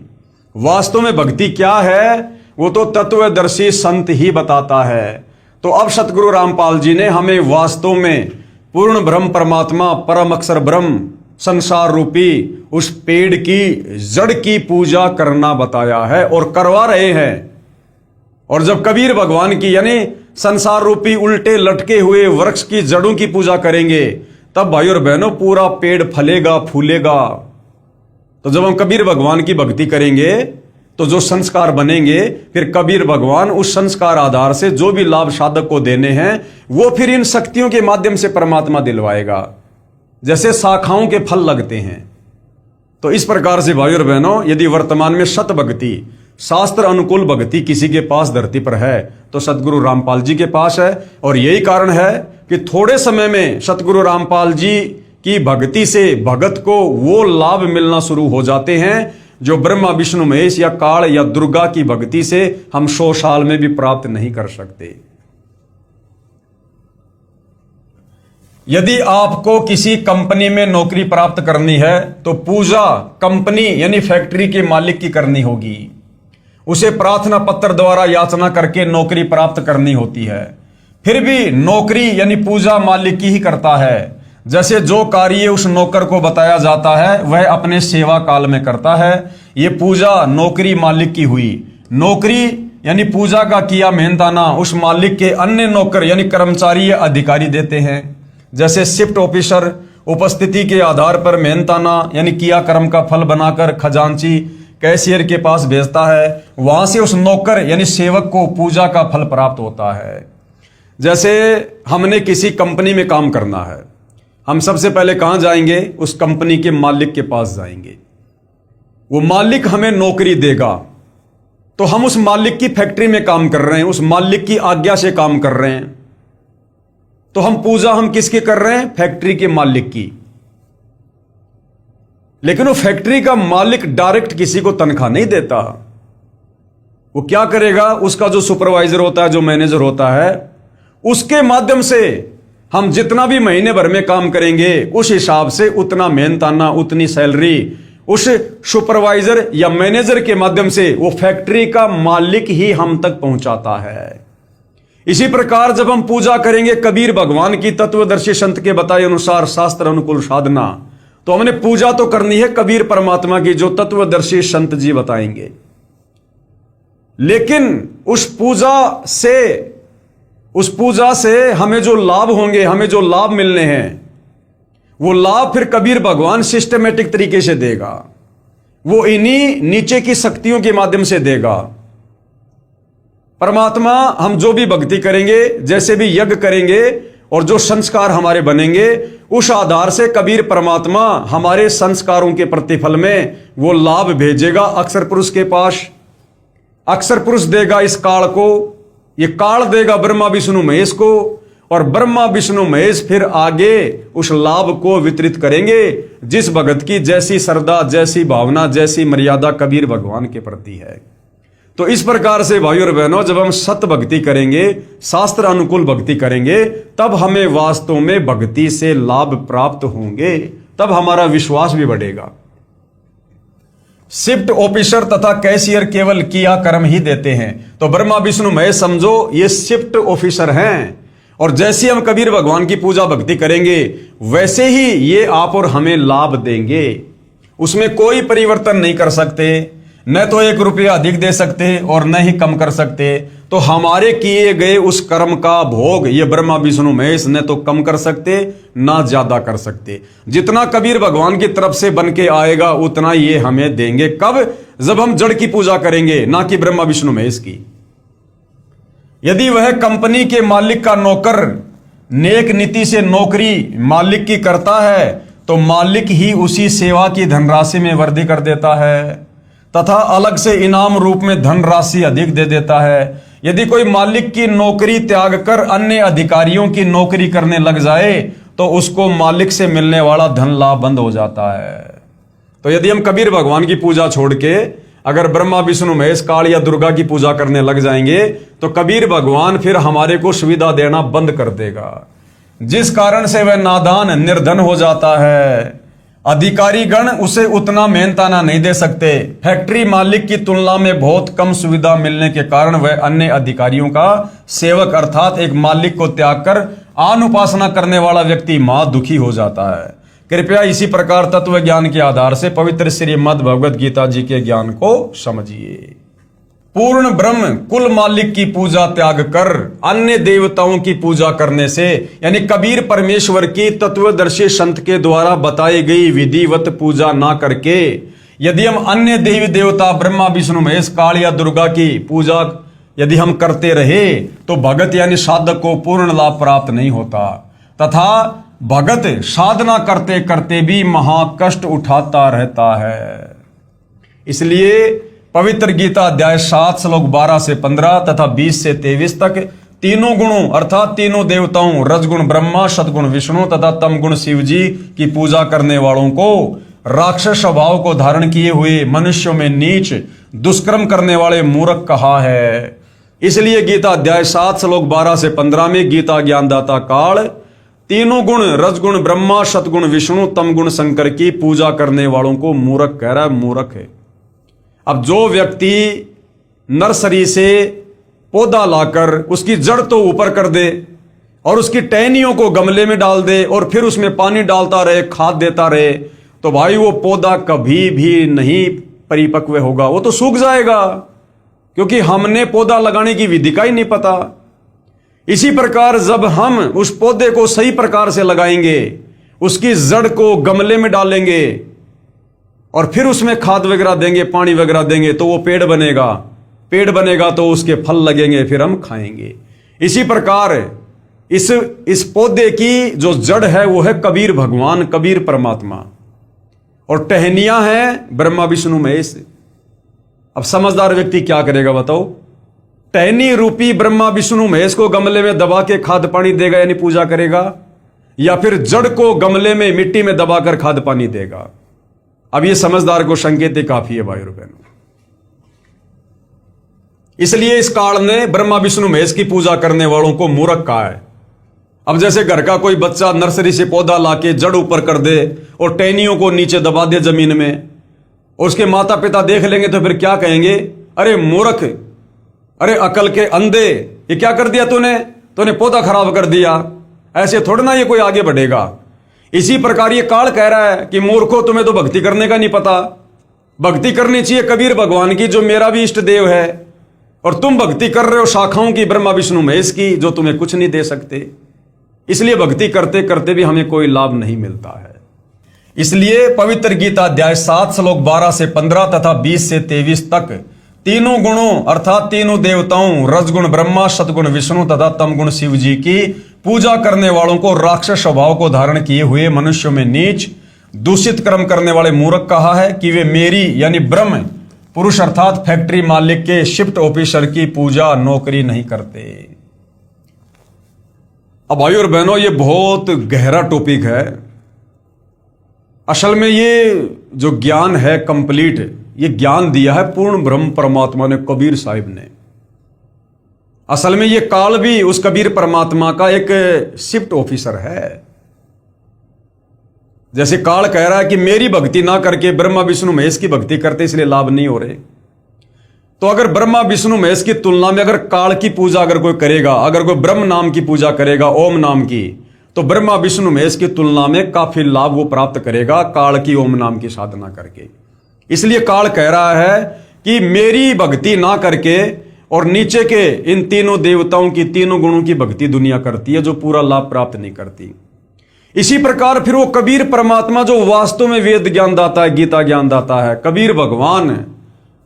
वास्तव में भक्ति क्या है? वो तो तत्वदर्शी संत ही बताता है। तो अब सतगुरु रामपाल जी ने हमें वास्तव में पूर्ण ब्रह्म परमात्मा परम अक्षर ब्रह्म संसार रूपी उस पेड़ की जड़ की पूजा करना बताया है और करवा रहे हैं। और जब कबीर भगवान की यानी संसार रूपी उल्टे लटके हुए वृक्ष की जड़ों की पूजा करेंगे, तब भाई और बहनों पूरा पेड़ फलेगा फूलेगा। तो जब हम कबीर भगवान की भक्ति करेंगे तो जो संस्कार बनेंगे, फिर कबीर भगवान उस संस्कार आधार से जो भी लाभ साधक को देने हैं वो फिर इन शक्तियों के माध्यम से परमात्मा दिलवाएगा, जैसे शाखाओं के फल लगते हैं। तो इस प्रकार से भाई और बहनों, यदि वर्तमान में सत भक्ति शास्त्र अनुकूल भक्ति किसी के पास धरती पर है तो सतगुरु रामपाल जी के पास है। और यही कारण है कि थोड़े समय में सतगुरु रामपाल जी की भक्ति से भगत को वो लाभ मिलना शुरू हो जाते हैं जो ब्रह्मा विष्णु महेश या काल या दुर्गा की भक्ति से हम 100 साल में भी प्राप्त नहीं कर सकते। यदि आपको किसी कंपनी में नौकरी प्राप्त करनी है तो पूजा कंपनी यानी फैक्ट्री के मालिक की करनी होगी। उसे प्रार्थना पत्र द्वारा याचना करके नौकरी प्राप्त करनी होती है। फिर भी नौकरी यानी पूजा मालिक की ही करता है। जैसे जो कार्य उस नौकर को बताया जाता है वह अपने सेवा काल में करता है। ये पूजा नौकरी मालिक की हुई। नौकरी यानी पूजा का किया मेहनताना उस मालिक के अन्य नौकर यानी कर्मचारी या अधिकारी देते हैं। जैसे शिफ्ट ऑफिसर उपस्थिति के आधार पर मेहनताना यानी किया कर्म का फल बनाकर खजांची कैशियर के पास भेजता है। वहां से उस नौकर यानी सेवक को पूजा का फल प्राप्त होता है। जैसे हमने किसी कंपनी में काम करना है, हम सबसे पहले कहां जाएंगे? उस कंपनी के मालिक के पास जाएंगे। वो मालिक हमें नौकरी देगा तो हम उस मालिक की फैक्ट्री में काम कर रहे हैं, उस मालिक की आज्ञा से काम कर रहे हैं। तो हम पूजा हम किसकी कर रहे हैं? फैक्ट्री के मालिक की। लेकिन वो फैक्ट्री का मालिक डायरेक्ट किसी को तनख्वाह नहीं देता। वो क्या करेगा? उसका जो सुपरवाइजर होता है, जो मैनेजर होता है, उसके माध्यम से हम जितना भी महीने भर में काम करेंगे उस हिसाब से उतना मेहनताना उतनी सैलरी उस सुपरवाइजर या मैनेजर के माध्यम से वो फैक्ट्री का मालिक ही हम तक पहुंचाता है। इसी प्रकार जब हम पूजा करेंगे कबीर भगवान की तत्वदर्शी संत के बताए अनुसार शास्त्र अनुकूल साधना, तो हमने पूजा तो करनी है कबीर परमात्मा की जो तत्वदर्शी संत जी बताएंगे। लेकिन उस पूजा से हमें जो लाभ होंगे, हमें जो लाभ मिलने हैं, वो लाभ फिर कबीर भगवान सिस्टमेटिक तरीके से देगा। वो इन्हीं नीचे की शक्तियों के माध्यम से देगा। परमात्मा हम जो भी भक्ति करेंगे, जैसे भी यज्ञ करेंगे और जो संस्कार हमारे बनेंगे, उस आधार से कबीर परमात्मा हमारे संस्कारों के प्रतिफल में वो लाभ भेजेगा अक्षर पुरुष के पास। अक्षर पुरुष देगा इस काल को, ये काल देगा ब्रह्मा विष्णु महेश को, और ब्रह्मा विष्णु महेश फिर आगे उस लाभ को वितरित करेंगे जिस भगत की जैसी श्रद्धा, जैसी भावना, जैसी मर्यादा कबीर भगवान के प्रति है। तो इस प्रकार से भाई और बहनों, जब हम सत भक्ति करेंगे, शास्त्र अनुकूल भक्ति करेंगे, तब हमें वास्तव में भक्ति से लाभ प्राप्त होंगे, तब हमारा विश्वास भी बढ़ेगा। शिफ्ट ऑफिसर तथा कैशियर केवल किया कर्म ही देते हैं। तो ब्रह्मा विष्णु महेश समझो ये शिफ्ट ऑफिसर हैं, और जैसे हम कबीर भगवान की पूजा भक्ति करेंगे वैसे ही ये आप और हमें लाभ देंगे। उसमें कोई परिवर्तन नहीं कर सकते, न तो 1 रुपया अधिक दे सकते और न ही कम कर सकते। तो हमारे किए गए उस कर्म का भोग ये ब्रह्मा विष्णु महेश न तो कम कर सकते ना ज्यादा कर सकते। जितना कबीर भगवान की तरफ से बन के आएगा उतना ये हमें देंगे। कब? जब हम जड़ की पूजा करेंगे, ना कि ब्रह्मा विष्णु महेश की। यदि वह कंपनी के मालिक का नौकर नेक नीति से नौकरी मालिक की करता है तो मालिक ही उसी सेवा की धनराशि में वृद्धि कर देता है तथा अलग से इनाम रूप में धनराशि अधिक दे देता है। यदि कोई मालिक की नौकरी त्याग कर अन्य अधिकारियों की नौकरी करने लग जाए तो उसको मालिक से मिलने वाला धन लाभ बंद हो जाता है। तो यदि हम कबीर भगवान की पूजा छोड़ के अगर ब्रह्मा विष्णु महेश काल या दुर्गा की पूजा करने लग जाएंगे तो कबीर भगवान फिर हमारे को सुविधा देना बंद कर देगा, जिस कारण से वह नादान निर्धन हो जाता है। अधिकारी गण उसे उतना मेहनताना नहीं दे सकते। फैक्ट्री मालिक की तुलना में बहुत कम सुविधा मिलने के कारण वह अन्य अधिकारियों का सेवक अर्थात एक मालिक को त्याग कर आन उपासना करने वाला व्यक्ति महा दुखी हो जाता है। कृपया इसी प्रकार तत्व ज्ञान के आधार से पवित्र श्रीमद् भगवद गीता जी के ज्ञान को समझिए। पूर्ण ब्रह्म कुल मालिक की पूजा त्याग कर अन्य देवताओं की पूजा करने से, यानी कबीर परमेश्वर की तत्वदर्शी संत के द्वारा बताई गई विधिवत पूजा ना करके यदि हम अन्य देवी देवता ब्रह्मा विष्णु महेश काल या दुर्गा की पूजा यदि हम करते रहे तो भगत यानी साधक को पूर्ण लाभ प्राप्त नहीं होता, तथा भगत साधना करते करते भी महाकष्ट उठाता रहता है। इसलिए पवित्र गीता अध्याय 7 श्लोक 12 से 15 तथा 20 से 23 तक तीनों गुणों अर्थात तीनों देवताओं रजगुण ब्रह्मा, सदगुण विष्णु तथा तमगुण शिव जी की पूजा करने वालों को राक्षस स्वभाव को धारण किए हुए मनुष्यों में नीच दुष्कर्म करने वाले मूर्ख कहा है। इसलिए गीता अध्याय 7 श्लोक 12 से 15 में गीता ज्ञानदाता काल तीनों गुण रजगुण ब्रह्मा, सतगुण विष्णु, तमगुण शंकर की पूजा करने वालों को मूर्ख कह रहा है, मूर्ख है। अब जो व्यक्ति नर्सरी से पौधा लाकर उसकी जड़ तो ऊपर कर दे और उसकी टहनियों को गमले में डाल दे और फिर उसमें पानी डालता रहे, खाद देता रहे, तो भाई वो पौधा कभी भी नहीं परिपक्व होगा, वो तो सूख जाएगा, क्योंकि हमने पौधा लगाने की विधि का ही नहीं पता। इसी प्रकार जब हम उस पौधे को सही प्रकार से लगाएंगे, उसकी जड़ को गमले में डालेंगे और फिर उसमें खाद वगैरह देंगे, पानी वगैरह देंगे, तो वो पेड़ बनेगा। पेड़ बनेगा तो उसके फल लगेंगे, फिर हम खाएंगे। इसी प्रकार इस पौधे की जो जड़ है वो है कबीर भगवान, कबीर परमात्मा, और टहनियां हैं ब्रह्मा विष्णु महेश। अब समझदार व्यक्ति क्या करेगा बताओ? टहनी रूपी ब्रह्मा विष्णु महेश को गमले में दबा के खाद पानी देगा यानी पूजा करेगा, या फिर जड़ को गमले में मिट्टी में दबाकर खाद पानी देगा? अब ये समझदार को संकेत काफी है भाई और बहनों। इसलिए इस काल ने ब्रह्मा विष्णु महेश की पूजा करने वालों को मूर्ख कहा है। अब जैसे घर का कोई बच्चा नर्सरी से पौधा लाके जड़ ऊपर कर दे और टहनियों को नीचे दबा दे जमीन में, और उसके माता पिता देख लेंगे तो फिर क्या कहेंगे? अरे मूर्ख, अरे अकल के अंधे, ये क्या कर दिया तूने पौधा खराब कर दिया। ऐसे थोड़ा ना ये कोई आगे बढ़ेगा। इसी प्रकार ये काल कह रहा है कि मूर्खों, तुम्हें तो भक्ति करने का नहीं पता। भक्ति करनी चाहिए कबीर भगवान की, जो मेरा भी इष्ट देव है, और तुम भक्ति कर रहे हो शाखाओं की ब्रह्मा विष्णु महेश की, जो तुम्हें कुछ नहीं दे सकते। इसलिए भक्ति करते करते भी हमें कोई लाभ नहीं मिलता है। इसलिए पवित्र गीता अध्याय 7 श्लोक 12 से 15 तथा 20 से 23 तक तीनों गुणों अर्थात तीनों देवताओं रजगुण ब्रह्मा, सतगुण विष्णु तथा तमगुण शिव जी की पूजा करने वालों को राक्षस स्वभाव को धारण किए हुए मनुष्यों में नीच दूषित कर्म करने वाले मूर्ख कहा है कि वे मेरी यानी ब्रह्म पुरुष अर्थात फैक्ट्री मालिक के शिफ्ट ऑफिसर की पूजा नौकरी नहीं करते। अब भाई और बहनों, ये बहुत गहरा टॉपिक है। असल में ये जो ज्ञान है कंप्लीट, ये ज्ञान दिया है पूर्ण ब्रह्म परमात्मा ने, कबीर साहिब ने। असल में ये काल भी उस कबीर परमात्मा का एक शिफ्ट ऑफिसर है। जैसे काल कह रहा है कि मेरी भक्ति ना करके ब्रह्मा विष्णु महेश की भक्ति करते इसलिए लाभ नहीं हो रहे, तो अगर ब्रह्मा विष्णु महेश की तुलना में अगर काल की पूजा अगर कोई करेगा, अगर कोई ब्रह्म नाम की पूजा करेगा, ओम नाम की, तो ब्रह्मा विष्णु महेश की तुलना में काफी लाभ वो प्राप्त करेगा काल की ओम नाम की साधना करके। इसलिए काल कह रहा है कि मेरी भक्ति ना करके और नीचे के इन तीनों देवताओं की तीनों गुणों की भक्ति दुनिया करती है, जो पूरा लाभ प्राप्त नहीं करती। इसी प्रकार फिर वो कबीर परमात्मा जो वास्तव में वेद ज्ञान दाता है, गीता ज्ञान दाता है, कबीर भगवान,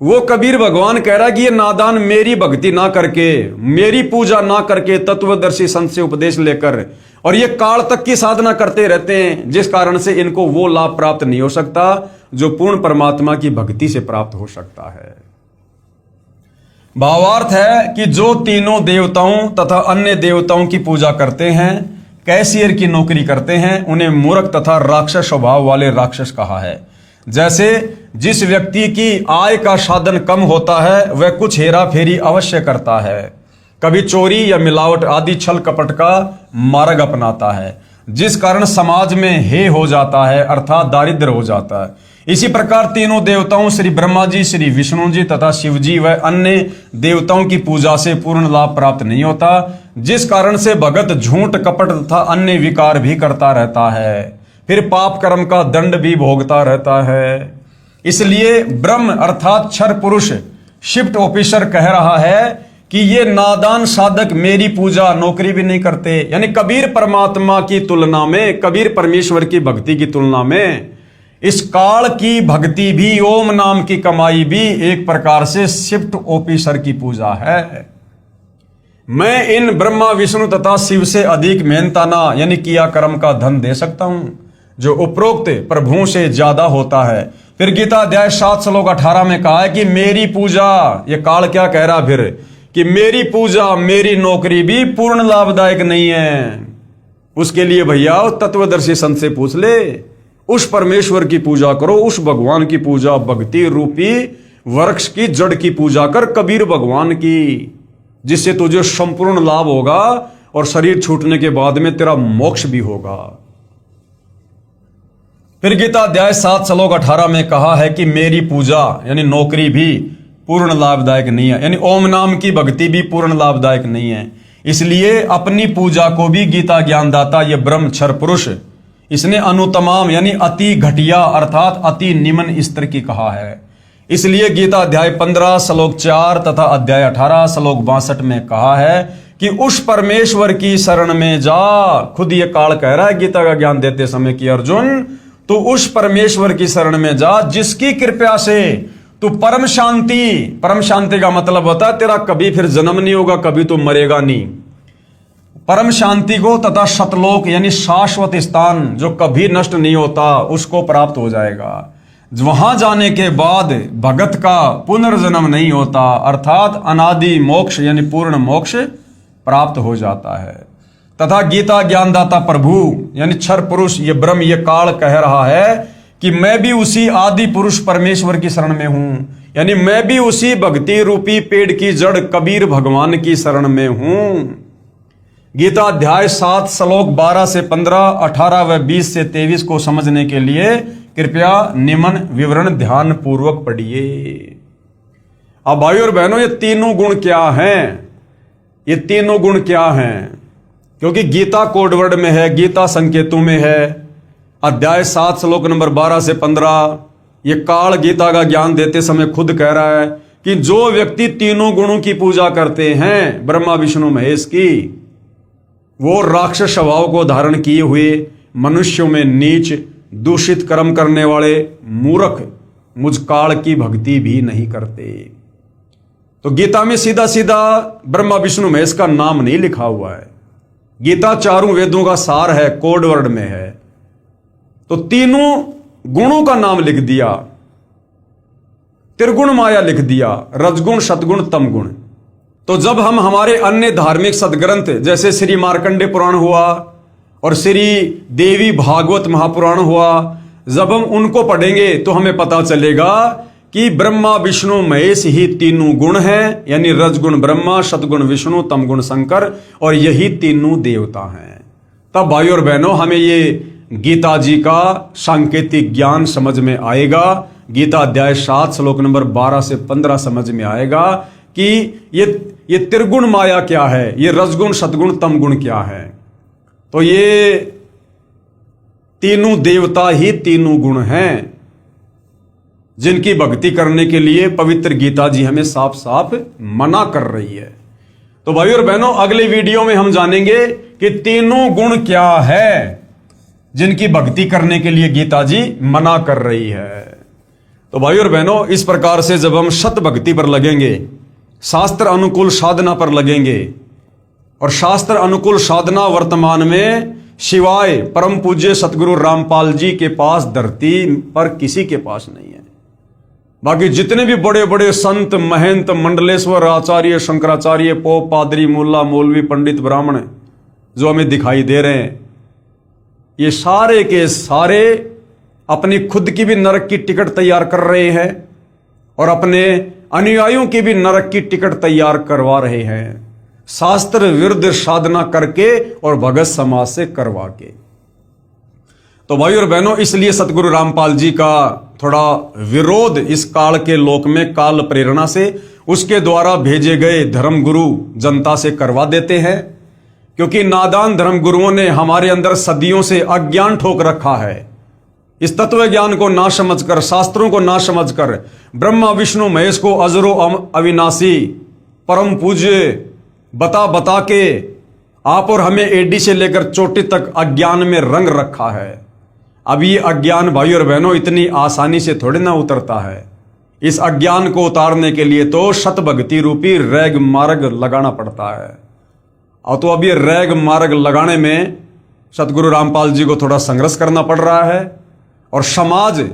वो कबीर भगवान कह रहा है कि ये नादान मेरी भक्ति ना करके, मेरी पूजा ना करके तत्वदर्शी संत से उपदेश लेकर और ये काल तक की साधना करते रहते हैं, जिस कारण से इनको वो लाभ प्राप्त नहीं हो सकता जो पूर्ण परमात्मा की भक्ति से प्राप्त हो सकता है। भावार्थ है कि जो तीनों देवताओं तथा अन्य देवताओं की पूजा करते हैं, कैशियर की नौकरी करते हैं, उन्हें मूर्ख तथा राक्षस स्वभाव वाले राक्षस कहा है। जैसे जिस व्यक्ति की आय का साधन कम होता है वह कुछ हेरा फेरी अवश्य करता है, कभी चोरी या मिलावट आदि छल कपट का मार्ग अपनाता है, जिस कारण समाज में हे हो जाता है, अर्थात दारिद्र हो जाता है। इसी प्रकार तीनों देवताओं श्री ब्रह्मा जी, श्री विष्णु जी तथा शिव जी व अन्य देवताओं की पूजा से पूर्ण लाभ प्राप्त नहीं होता, जिस कारण से भगत झूठ, कपट तथा अन्य विकार भी करता रहता है, फिर पाप कर्म का दंड भी भोगता रहता है। इसलिए ब्रह्म अर्थात क्षर पुरुष शिफ्ट ऑफिसर कह रहा है कि ये नादान साधक मेरी पूजा नौकरी भी नहीं करते। यानी कबीर परमात्मा की तुलना में, कबीर परमेश्वर की भक्ति की तुलना में इस काल की भक्ति भी, ओम नाम की कमाई भी एक प्रकार से शिफ्ट ऑफिसर की पूजा है। मैं इन ब्रह्मा विष्णु तथा शिव से अधिक मेहनताना यानी किया कर्म का धन दे सकता हूं, जो उपरोक्त प्रभुओं से ज्यादा होता है। फिर गीता अध्याय 7 श्लोक 18 में कहा है कि मेरी पूजा, ये काल क्या कह रहा फिर, कि मेरी पूजा, मेरी नौकरी भी पूर्ण लाभदायक नहीं है। उसके लिए भैया तत्वदर्शी संत से पूछ ले, उस परमेश्वर की पूजा करो, उस भगवान की पूजा, भक्ति रूपी वृक्ष की जड़ की पूजा कर, कबीर भगवान की, जिससे तुझे संपूर्ण लाभ होगा और शरीर छूटने के बाद में तेरा मोक्ष भी होगा। फिर गीता अध्याय 7 श्लोक 18 में कहा है कि मेरी पूजा यानी नौकरी भी पूर्ण लाभदायक नहीं है, यानी ओम नाम की भक्ति भी पूर्ण लाभदायक नहीं है। इसलिए अपनी पूजा को भी गीता ज्ञानदाता ये ब्रह्म क्षर पुरुष, इसने अनुतमाम यानी अति घटिया अर्थात अति निम्न स्तर की कहा है। इसलिए गीता अध्याय 15 श्लोक 4 तथा अध्याय 18 श्लोक 62 में कहा है कि उस परमेश्वर की शरण में जा। खुद ये काल कह रहा है गीता का ज्ञान देते समय कि अर्जुन, तो उस परमेश्वर की शरण में जा जिसकी कृपा से तू परम शांति का मतलब होता है तेरा कभी फिर जन्म नहीं होगा, कभी तो मरेगा नहीं। परम शांति को तथा सतलोक यानी शाश्वत स्थान जो कभी नष्ट नहीं होता, उसको प्राप्त हो जाएगा। वहां जाने के बाद भगत का पुनर्जन्म नहीं होता, अर्थात अनादि मोक्ष यानी पूर्ण मोक्ष प्राप्त हो जाता है। तथा गीता ज्ञानदाता प्रभु यानी क्षर पुरुष ये ब्रह्म ये काल कह रहा है कि मैं भी उसी आदि पुरुष परमेश्वर की शरण में हूं, यानी मैं भी उसी भक्ति रूपी पेड़ की जड़ कबीर भगवान की शरण में हूं। गीता अध्याय 7 श्लोक 12 से 15, 18 व 20 से 23 को समझने के लिए कृपया निम्न विवरण ध्यान पूर्वक पढ़िए। अब भाइयों और बहनों, ये तीनों गुण क्या हैं? ये तीनों गुण क्या हैं? क्योंकि गीता कोडवर्ड में है, गीता संकेतों में है। अध्याय 7 श्लोक नंबर 12 से 15 ये काल गीता का ज्ञान देते समय खुद कह रहा है कि जो व्यक्ति तीनों गुणों की पूजा करते हैं ब्रह्मा विष्णु महेश की, वो राक्षस स्वभाव को धारण किए हुए मनुष्यों में नीच दूषित कर्म करने वाले मूर्ख मुझ काल की भक्ति भी नहीं करते। तो गीता में सीधा सीधा ब्रह्मा विष्णु महेश का नाम नहीं लिखा हुआ है। गीता चारों वेदों का सार है, कोड वर्ड में है। तो तीनों गुणों का नाम लिख दिया, त्रिगुण माया लिख दिया, रजगुण सतगुण तम गुण। तो जब हम हमारे अन्य धार्मिक सदग्रंथ जैसे श्री मार्कंडे पुराण हुआ और श्री देवी भागवत महापुराण हुआ, जब हम उनको पढ़ेंगे तो हमें पता चलेगा कि ब्रह्मा विष्णु महेश ही तीनों गुण हैं, यानी रजगुण ब्रह्मा, सतगुण विष्णु, तमगुण शंकर, और यही तीनों देवता हैं। तब भाइयों और बहनों हमें ये गीता जी का सांकेतिक ज्ञान समझ में आएगा। गीता अध्याय 7 श्लोक नंबर 12 से 15 समझ में आएगा कि ये त्रिगुण माया क्या है, ये रजगुण सतगुण तमगुण क्या है। तो ये तीनों देवता ही तीनों गुण हैं जिनकी भक्ति करने के लिए पवित्र गीता जी हमें साफ साफ मना कर रही है। तो भाई और बहनों, अगले वीडियो में हम जानेंगे कि तीनों गुण क्या है जिनकी भक्ति करने के लिए गीता जी मना कर रही है। तो भाई और बहनों, इस प्रकार से जब हम सत भक्ति पर लगेंगे, शास्त्र अनुकूल साधना पर लगेंगे, और शास्त्र अनुकूल साधना वर्तमान में शिवाय परम पूज्य सतगुरु रामपाल जी के पास धरती पर किसी के पास नहीं है। बाकी जितने भी बड़े बड़े संत महंत मंडलेश्वर आचार्य शंकराचार्य पोप पादरी मुल्ला मौलवी पंडित ब्राह्मण जो हमें दिखाई दे रहे हैं, ये सारे के सारे अपनी खुद की भी नरक की टिकट तैयार कर रहे हैं और अपने अनुयायियों की भी नरक की टिकट तैयार करवा रहे हैं, शास्त्र विरुद्ध साधना करके और भगत समाज से करवा के। तो भाई और बहनों, इसलिए सतगुरु रामपाल जी का थोड़ा विरोध इस काल के लोक में काल प्रेरणा से उसके द्वारा भेजे गए धर्मगुरु जनता से करवा देते हैं, क्योंकि नादान धर्मगुरुओं ने हमारे अंदर सदियों से अज्ञान ठोक रखा है। इस तत्व ज्ञान को ना समझकर, शास्त्रों को ना समझकर, ब्रह्मा विष्णु महेश को अजरो अविनाशी परम पूज्य बता बता के आप और हमें एडी से लेकर चोटी तक अज्ञान में रंग रखा है। अब ये अज्ञान भाई और बहनों इतनी आसानी से थोड़ी ना उतरता है। इस अज्ञान को उतारने के लिए तो शत भक्ति रूपी रैग मार्ग लगाना पड़ता है। और तो अब ये रैग मार्ग लगाने में सतगुरु रामपाल जी को थोड़ा संघर्ष करना पड़ रहा है, और समाज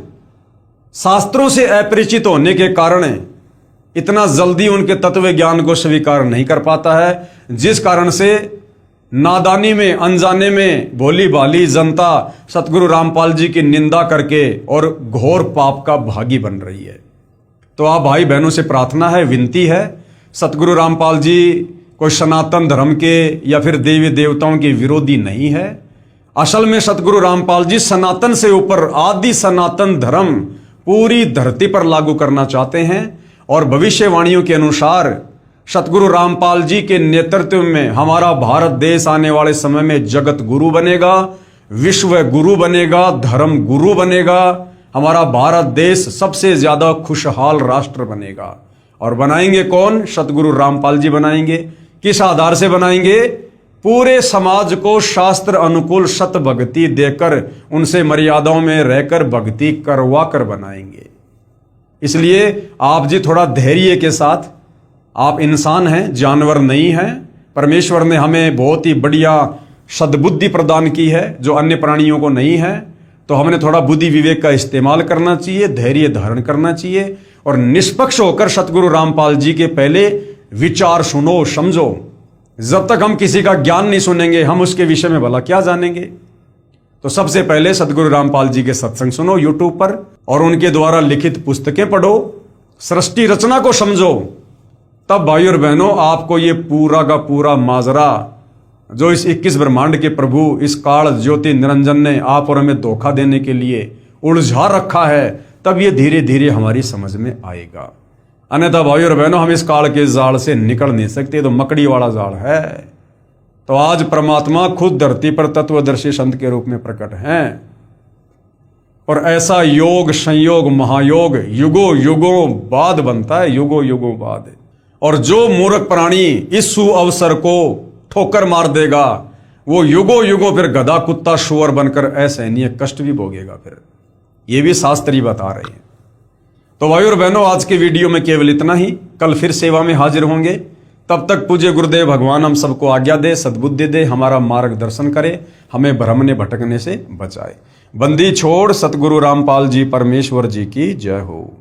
शास्त्रों से अपरिचित होने के कारण इतना जल्दी उनके तत्व ज्ञान को स्वीकार नहीं कर पाता है, जिस कारण से नादानी में, अनजाने में भोली भाली जनता सतगुरु रामपाल जी की निंदा करके और घोर पाप का भागी बन रही है। तो आप भाई बहनों से प्रार्थना है, विनती है, सतगुरु रामपाल जी कोई सनातन धर्म के या फिर देवी देवताओं के विरोधी नहीं है। असल में सतगुरु रामपाल जी सनातन से ऊपर आदि सनातन धर्म पूरी धरती पर लागू करना चाहते हैं, और भविष्यवाणियों के अनुसार सतगुरु रामपाल जी के नेतृत्व में हमारा भारत देश आने वाले समय में जगत गुरु बनेगा, विश्व गुरु बनेगा, धर्म गुरु बनेगा। हमारा भारत देश सबसे ज्यादा खुशहाल राष्ट्र बनेगा। और बनाएंगे कौन? सतगुरु रामपाल जी बनाएंगे। किस आधार से बनाएंगे? पूरे समाज को शास्त्र अनुकूल सत भक्ति देकर, उनसे मर्यादाओं में रहकर भक्ति करवा कर बनाएंगे। इसलिए आप जी थोड़ा धैर्य के साथ, आप इंसान हैं, जानवर नहीं हैं। परमेश्वर ने हमें बहुत ही बढ़िया सद्बुद्धि प्रदान की है जो अन्य प्राणियों को नहीं है। तो हमने थोड़ा बुद्धि विवेक का इस्तेमाल करना चाहिए, धैर्य धारण करना चाहिए, और निष्पक्ष होकर सतगुरु रामपाल जी के पहले विचार सुनो, समझो। जब तक हम किसी का ज्ञान नहीं सुनेंगे, हम उसके विषय में भला क्या जानेंगे। तो सबसे पहले सतगुरु रामपाल जी के सत्संग सुनो यूट्यूब पर, और उनके द्वारा लिखित पुस्तकें पढ़ो, सृष्टि रचना को समझो। तब भाई और बहनों, आपको ये पूरा का पूरा माजरा जो इस 21 ब्रह्मांड के प्रभु इस काल ज्योति निरंजन ने आप और हमें धोखा देने के लिए उलझा रखा है, तब ये धीरे धीरे हमारी समझ में आएगा। अन्यथा भाई और बहनों, हम इस काल के जाल से निकल नहीं सकते, तो मकड़ी वाला जाल है। तो आज परमात्मा खुद धरती पर तत्वदर्शी संत के रूप में प्रकट हैं, और ऐसा योग संयोग महायोग युगों युगों बाद बनता है, युगों युगों बाद। और जो मूर्ख प्राणी इस सुअवसर को ठोकर मार देगा, वो युगों युगों फिर गधा कुत्ता शुअर बनकर असहनीय कष्ट भी भोगेगा। फिर ये भी शास्त्री बता रहे हैं। तो भाई और बहनों, आज के वीडियो में केवल इतना ही। कल फिर सेवा में हाजिर होंगे। तब तक पूज्य गुरुदेव भगवान हम सबको आज्ञा दे, सद्बुद्धि दे, हमारा मार्गदर्शन करे, हमें भ्रमने भटकने से बचाए। बंदी छोड़ सतगुरु रामपाल जी परमेश्वर जी की जय हो।